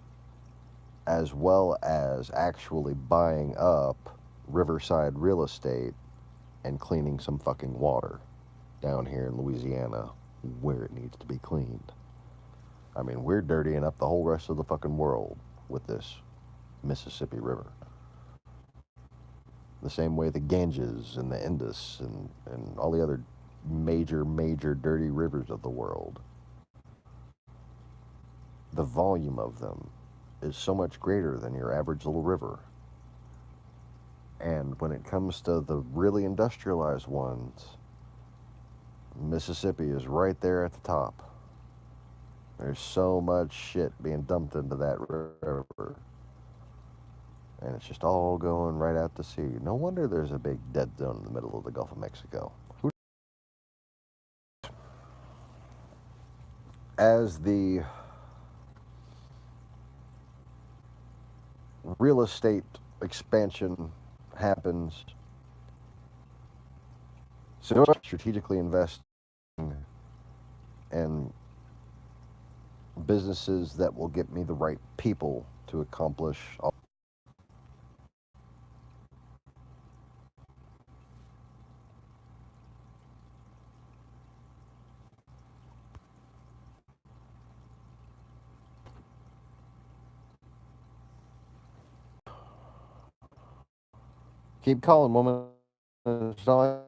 as well as actually buying up riverside real estate and cleaning some fucking water down here in Louisiana where it needs to be cleaned. I mean, we're dirtying up the whole rest of the fucking world with this Mississippi River. The same way the Ganges and the Indus and all the other major dirty rivers of the world. The volume of them is so much greater than your average little river. And when it comes to the really industrialized ones, Mississippi is right there at the top. There's so much shit being dumped into that river. And it's just all going right out to sea. No wonder there's a big dead zone in the middle of the Gulf of Mexico. As the real estate expansion happens, so strategically invest in businesses that will get me the right people to accomplish all. Keep calling, woman. It's not like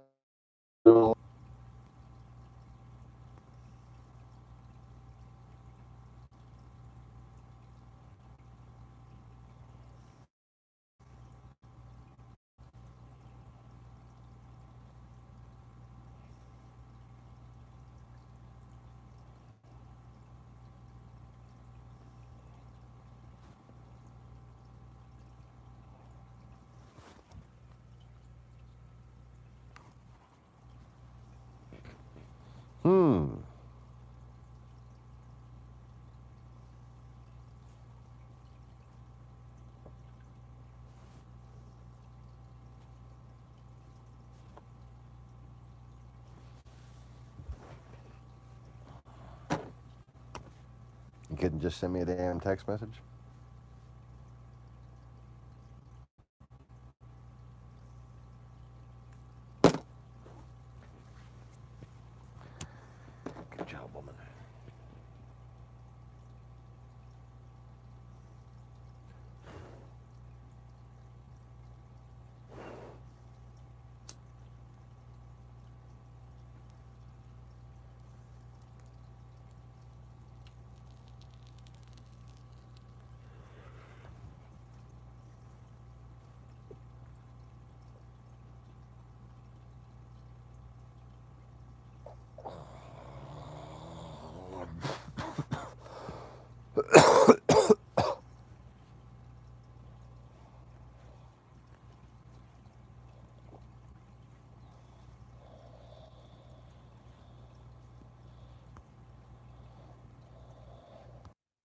couldn't just send me a damn text message?